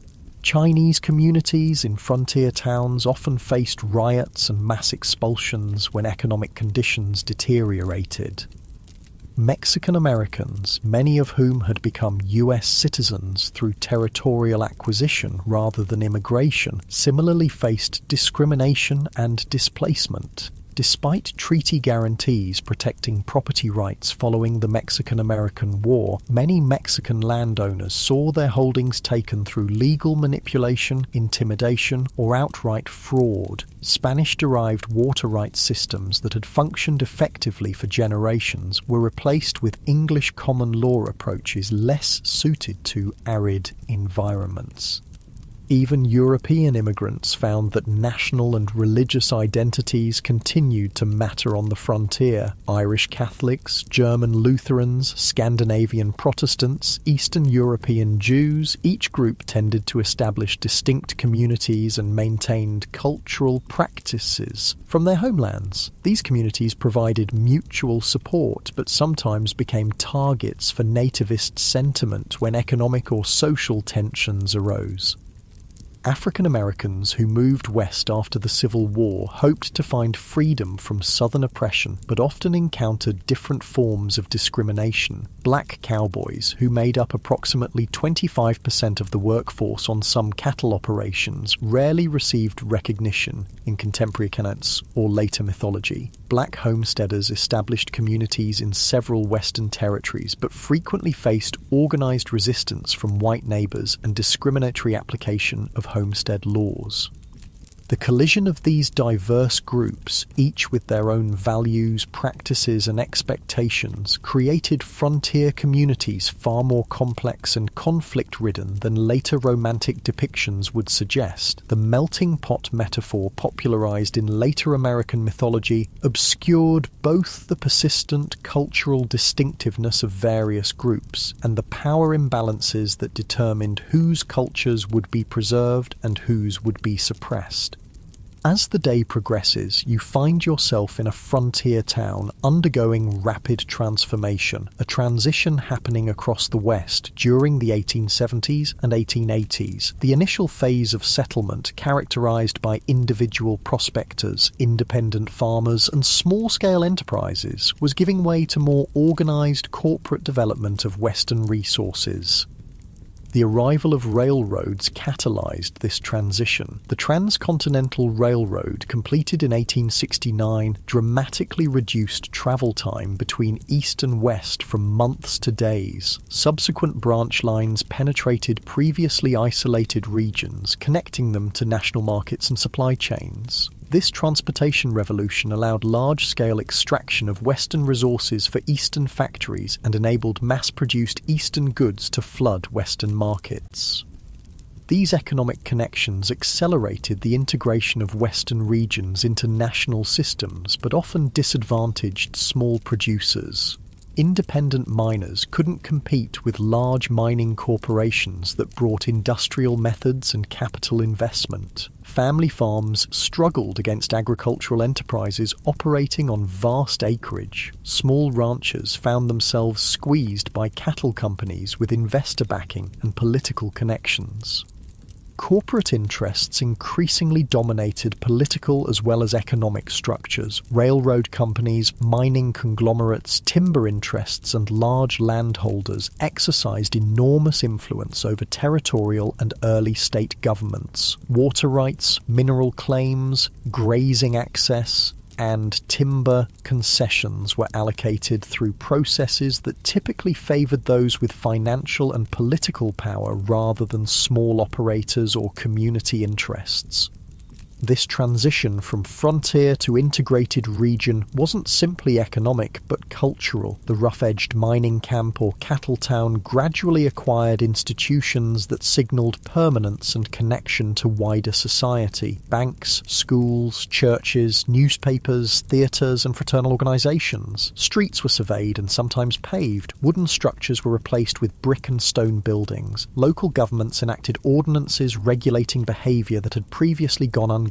Chinese communities in frontier towns often faced riots and mass expulsions when economic conditions deteriorated. Mexican Americans, many of whom had become US citizens through territorial acquisition rather than immigration, similarly faced discrimination and displacement. Despite treaty guarantees protecting property rights following the Mexican-American War, many Mexican landowners saw their holdings taken through legal manipulation, intimidation, or outright fraud. Spanish-derived water rights systems that had functioned effectively for generations were replaced with English common law approaches less suited to arid environments. Even European immigrants found that national and religious identities continued to matter on the frontier. Irish Catholics, German Lutherans, Scandinavian Protestants, Eastern European Jews, each group tended to establish distinct communities and maintained cultural practices from their homelands. These communities provided mutual support, but sometimes became targets for nativist sentiment when economic or social tensions arose. African Americans who moved west after the Civil War hoped to find freedom from Southern oppression, but often encountered different forms of discrimination. Black cowboys, who made up approximately 25% of the workforce on some cattle operations, rarely received recognition in contemporary accounts or later mythology. Black homesteaders established communities in several Western territories, but frequently faced organized resistance from white neighbors and discriminatory application of homestead laws. The collision of these diverse groups, each with their own values, practices, and expectations, created frontier communities far more complex and conflict-ridden than later romantic depictions would suggest. The melting pot metaphor popularized in later American mythology obscured both the persistent cultural distinctiveness of various groups and the power imbalances that determined whose cultures would be preserved and whose would be suppressed. As the day progresses, you find yourself in a frontier town undergoing rapid transformation, a transition happening across the West during the 1870s and 1880s. The initial phase of settlement, characterized by individual prospectors, independent farmers, and small-scale enterprises, was giving way to more organized corporate development of Western resources. The arrival of railroads catalyzed this transition. The Transcontinental Railroad, completed in 1869, dramatically reduced travel time between east and west from months to days. Subsequent branch lines penetrated previously isolated regions, connecting them to national markets and supply chains. This transportation revolution allowed large-scale extraction of Western resources for Eastern factories and enabled mass-produced Eastern goods to flood Western markets. These economic connections accelerated the integration of Western regions into national systems, but often disadvantaged small producers. independent miners couldn't compete with large mining corporations that brought industrial methods and capital investment. Family farms struggled against agricultural enterprises operating on vast acreage. Small ranchers found themselves squeezed by cattle companies with investor backing and political connections. Corporate interests increasingly dominated political as well as economic structures. Railroad companies, mining conglomerates, timber interests, and large landholders exercised enormous influence over territorial and early state governments. Water rights, mineral claims, grazing access, and timber concessions were allocated through processes that typically favoured those with financial and political power rather than small operators or community interests. This transition from frontier to integrated region wasn't simply economic but cultural. The rough-edged mining camp or cattle town gradually acquired institutions that signalled permanence and connection to wider society. Banks, schools, churches, newspapers, theatres and fraternal organisations. Streets were surveyed and sometimes paved. Wooden structures were replaced with brick and stone buildings. Local governments enacted ordinances regulating behaviour that had previously gone ungoverned.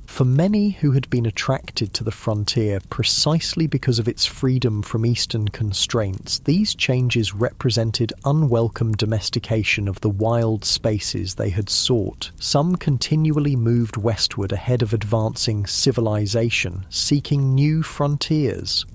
For many who had been attracted to the frontier precisely because of its freedom from Eastern constraints, these changes represented unwelcome domestication of the wild spaces they had sought. Some continually moved westward ahead of advancing civilization, seeking new frontiers.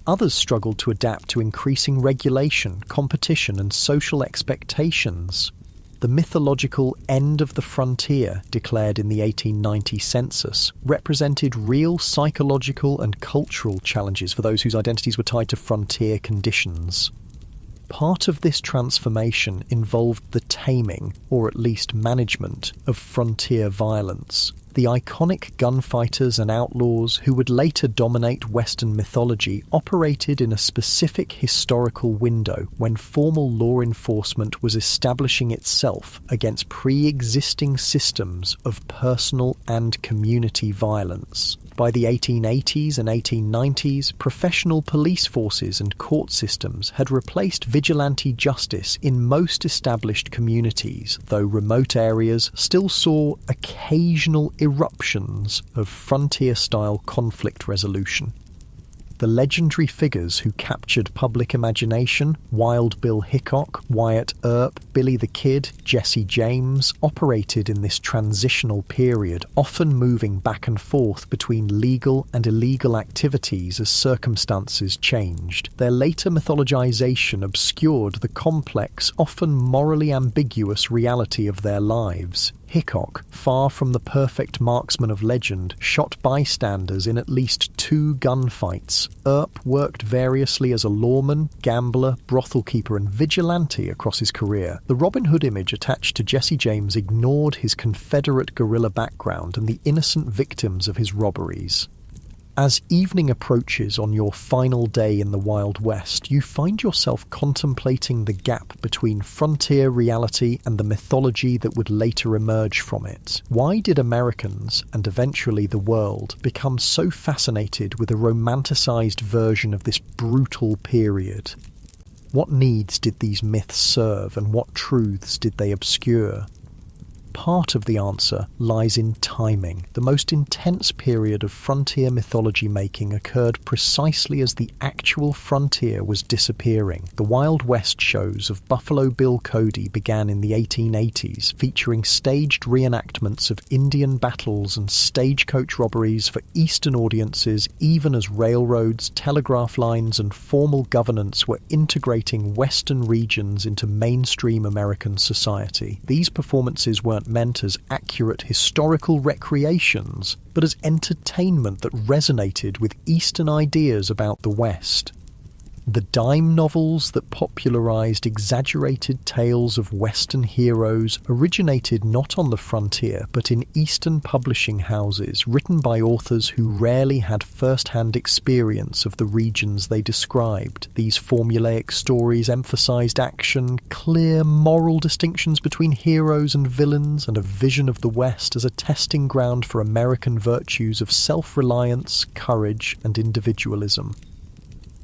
Others struggled to adapt to increasing regulation, competition, and social expectations. The mythological end of the frontier, declared in the 1890 census, represented real psychological and cultural challenges for those whose identities were tied to frontier conditions. Part of this transformation involved the taming, or at least management, of frontier violence. The iconic gunfighters and outlaws who would later dominate Western mythology operated in a specific historical window when formal law enforcement was establishing itself against pre-existing systems of personal and community violence. By the 1880s and 1890s, professional police forces and court systems had replaced vigilante justice in most established communities, though remote areas still saw occasional eruptions of frontier-style conflict resolution. The legendary figures who captured public imagination, Wild Bill Hickok, Wyatt Earp, Billy the Kid, Jesse James, operated in this transitional period, often moving back and forth between legal and illegal activities as circumstances changed. Their later mythologization obscured the complex, often morally ambiguous reality of their lives. Hickok, far from the perfect marksman of legend, shot bystanders in at least 2 gunfights. Earp worked variously as a lawman, gambler, brothel keeper and vigilante across his career. The Robin Hood image attached to Jesse James ignored his Confederate guerrilla background and the innocent victims of his robberies. As evening approaches on your final day in the Wild West, you find yourself contemplating the gap between frontier reality and the mythology that would later emerge from it. Why did Americans, and eventually the world, become so fascinated with a romanticized version of this brutal period? What needs did these myths serve, and what truths did they obscure? Part of the answer lies in timing. The most intense period of frontier mythology making occurred precisely as the actual frontier was disappearing. The Wild West shows of Buffalo Bill Cody began in the 1880s, featuring staged reenactments of Indian battles and stagecoach robberies for Eastern audiences, even as railroads, telegraph lines, and formal governance were integrating Western regions into mainstream American society. These performances weren't meant as accurate historical recreations, but as entertainment that resonated with Eastern ideas about the West. The dime novels that popularized exaggerated tales of Western heroes originated not on the frontier, but in Eastern publishing houses, written by authors who rarely had first-hand experience of the regions they described. These formulaic stories emphasized action, clear moral distinctions between heroes and villains, and a vision of the West as a testing ground for American virtues of self-reliance, courage, and individualism.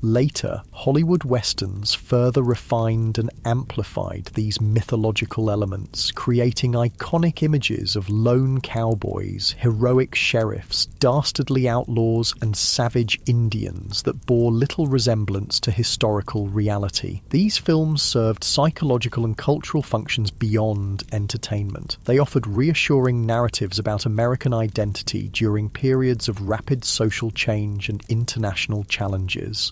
Later, Hollywood westerns further refined and amplified these mythological elements, creating iconic images of lone cowboys, heroic sheriffs, dastardly outlaws, and savage Indians that bore little resemblance to historical reality. These films served psychological and cultural functions beyond entertainment. They offered reassuring narratives about American identity during periods of rapid social change and international challenges.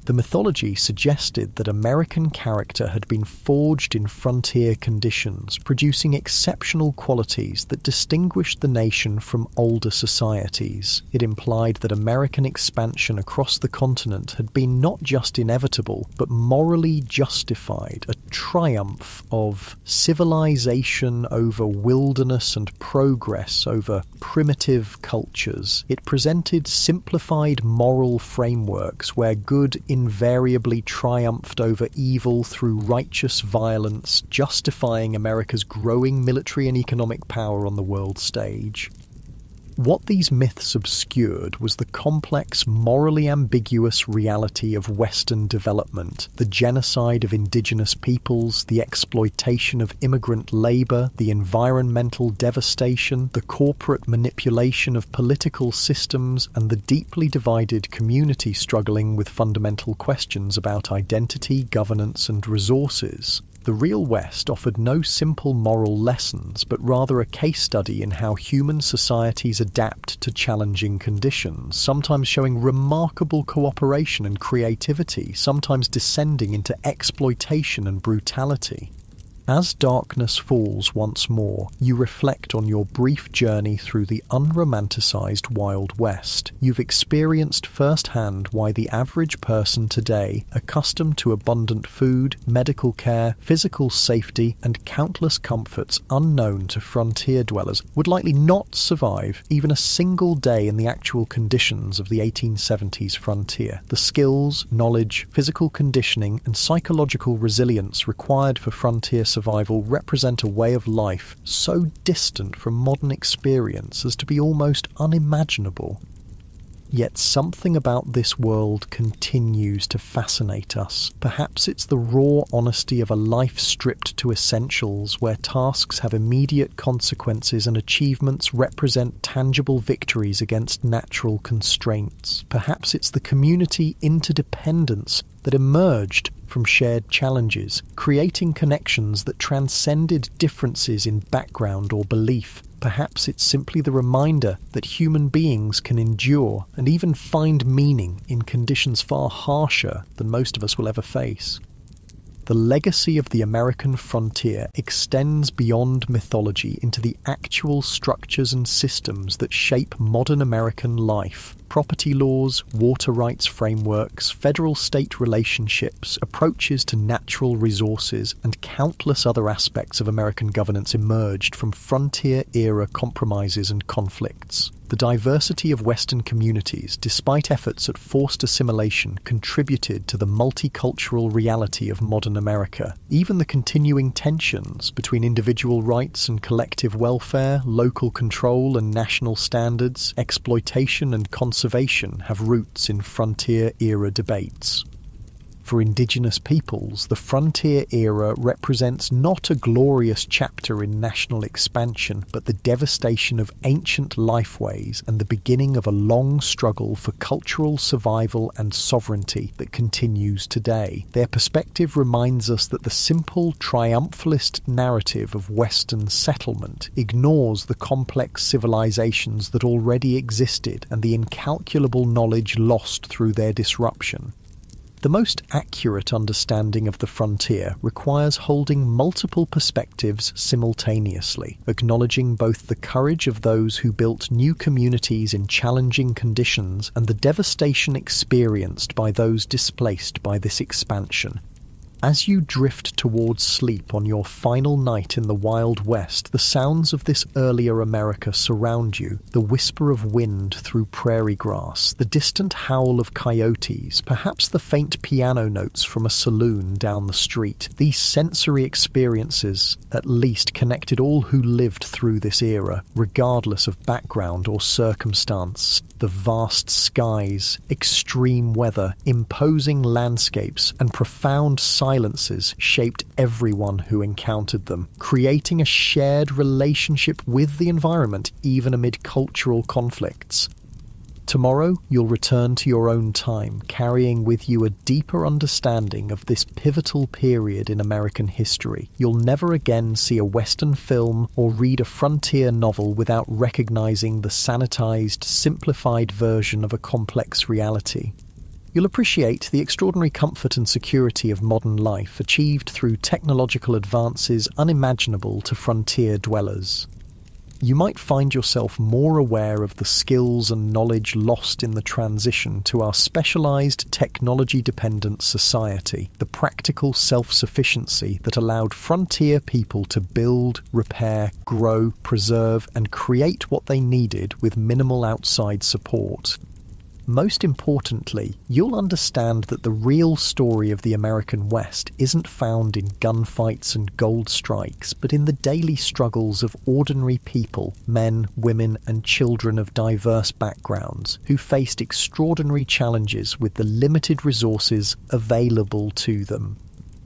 The mythology suggested that American character had been forged in frontier conditions, producing exceptional qualities that distinguished the nation from older societies. It implied that American expansion across the continent had been not just inevitable, but morally justified, a triumph of civilization over wilderness and progress over primitive cultures. It presented simplified moral frameworks where good invariably triumphed over evil through righteous violence, justifying America's growing military and economic power on the world stage. What these myths obscured was the complex, morally ambiguous reality of Western development, the genocide of indigenous peoples, the exploitation of immigrant labor, the environmental devastation, the corporate manipulation of political systems, and the deeply divided community struggling with fundamental questions about identity, governance, and resources. The real West offered no simple moral lessons, but rather a case study in how human societies adapt to challenging conditions, sometimes showing remarkable cooperation and creativity, sometimes descending into exploitation and brutality. As darkness falls once more, you reflect on your brief journey through the unromanticized Wild West. You've experienced firsthand why the average person today, accustomed to abundant food, medical care, physical safety, and countless comforts unknown to frontier dwellers, would likely not survive even a single day in the actual conditions of the 1870s frontier. The skills, knowledge, physical conditioning, and psychological resilience required for frontier survival represent a way of life so distant from modern experience as to be almost unimaginable. Yet something about this world continues to fascinate us. Perhaps it's the raw honesty of a life stripped to essentials, where tasks have immediate consequences and achievements represent tangible victories against natural constraints. Perhaps it's the community interdependence that emerged from shared challenges, creating connections that transcended differences in background or belief. Perhaps it's simply the reminder that human beings can endure and even find meaning in conditions far harsher than most of us will ever face. The legacy of the American frontier extends beyond mythology into the actual structures and systems that shape modern American life. Property laws, water rights frameworks, federal-state relationships, approaches to natural resources, and countless other aspects of American governance emerged from frontier-era compromises and conflicts. The diversity of Western communities, despite efforts at forced assimilation, contributed to the multicultural reality of modern America. Even the continuing tensions between individual rights and collective welfare, local control and national standards, exploitation and conservation have roots in frontier-era debates. For indigenous peoples, the frontier era represents not a glorious chapter in national expansion, but the devastation of ancient lifeways and the beginning of a long struggle for cultural survival and sovereignty that continues today. Their perspective reminds us that the simple triumphalist narrative of Western settlement ignores the complex civilizations that already existed and the incalculable knowledge lost through their disruption. The most accurate understanding of the frontier requires holding multiple perspectives simultaneously, acknowledging both the courage of those who built new communities in challenging conditions and the devastation experienced by those displaced by this expansion. As you drift towards sleep on your final night in the Wild West, the sounds of this earlier America surround you, the whisper of wind through prairie grass, the distant howl of coyotes, perhaps the faint piano notes from a saloon down the street. These sensory experiences, at least, connected all who lived through this era, regardless of background or circumstance. The vast skies, extreme weather, imposing landscapes, and profound silences shaped everyone who encountered them, creating a shared relationship with the environment even amid cultural conflicts. Tomorrow, you'll return to your own time, carrying with you a deeper understanding of this pivotal period in American history. You'll never again see a Western film or read a frontier novel without recognizing the sanitized, simplified version of a complex reality. You'll appreciate the extraordinary comfort and security of modern life achieved through technological advances unimaginable to frontier dwellers. You might find yourself more aware of the skills and knowledge lost in the transition to our specialized, technology-dependent society, the practical self-sufficiency that allowed frontier people to build, repair, grow, preserve, and create what they needed with minimal outside support. Most importantly, you'll understand that the real story of the American West isn't found in gunfights and gold strikes, but in the daily struggles of ordinary people, men, women, and children of diverse backgrounds, who faced extraordinary challenges with the limited resources available to them.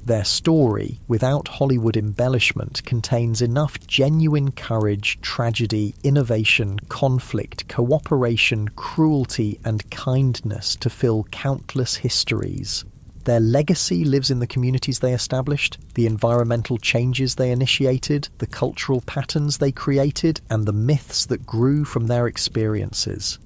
Their story, without Hollywood embellishment, contains enough genuine courage, tragedy, innovation, conflict, cooperation, cruelty, and kindness to fill countless histories. Their legacy lives in the communities they established, the environmental changes they initiated, the cultural patterns they created, and the myths that grew from their experiences.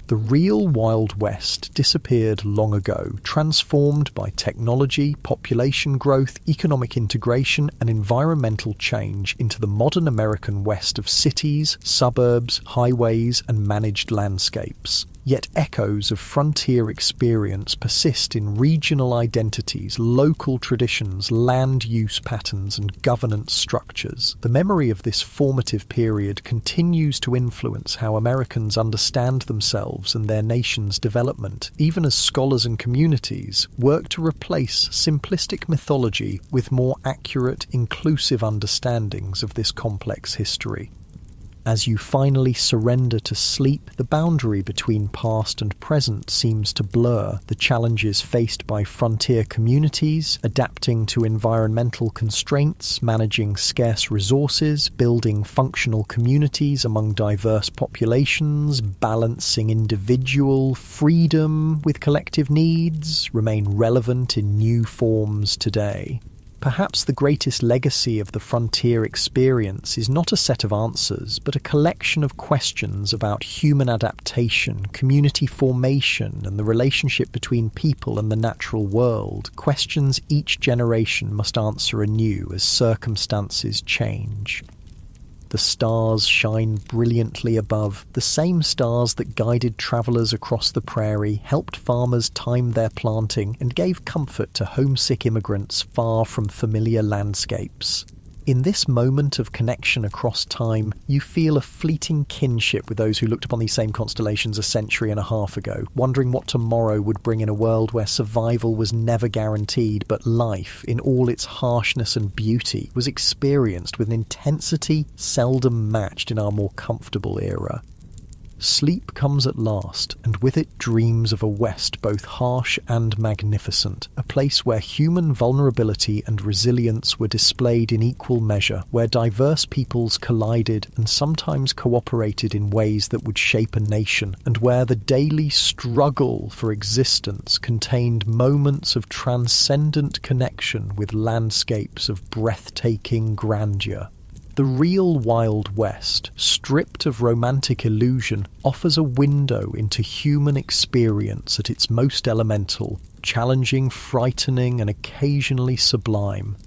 The real Wild West disappeared long ago, transformed by technology, population growth, economic integration, and environmental change into the modern American West of cities, suburbs, highways, and managed landscapes. Yet echoes of frontier experience persist in regional identities, local traditions, land use patterns, and governance structures. The memory of this formative period continues to influence how Americans understand themselves and their nation's development, even as scholars and communities work to replace simplistic mythology with more accurate, inclusive understandings of this complex history. As you finally surrender to sleep, the boundary between past and present seems to blur. The challenges faced by frontier communities, adapting to environmental constraints, managing scarce resources, building functional communities among diverse populations, balancing individual freedom with collective needs, remain relevant in new forms today. Perhaps the greatest legacy of the frontier experience is not a set of answers, but a collection of questions about human adaptation, community formation, and the relationship between people and the natural world, questions each generation must answer anew as circumstances change. The stars shine brilliantly above, the same stars that guided travellers across the prairie, helped farmers time their planting, and gave comfort to homesick immigrants far from familiar landscapes. In this moment of connection across time, you feel a fleeting kinship with those who looked upon these same constellations a century and a half ago, wondering what tomorrow would bring in a world where survival was never guaranteed, but life, in all its harshness and beauty, was experienced with an intensity seldom matched in our more comfortable era. Sleep comes at last, and with it dreams of a West both harsh and magnificent, a place where human vulnerability and resilience were displayed in equal measure, where diverse peoples collided and sometimes cooperated in ways that would shape a nation, and where the daily struggle for existence contained moments of transcendent connection with landscapes of breathtaking grandeur. The real Wild West, stripped of romantic illusion, offers a window into human experience at its most elemental, challenging, frightening, and occasionally sublime.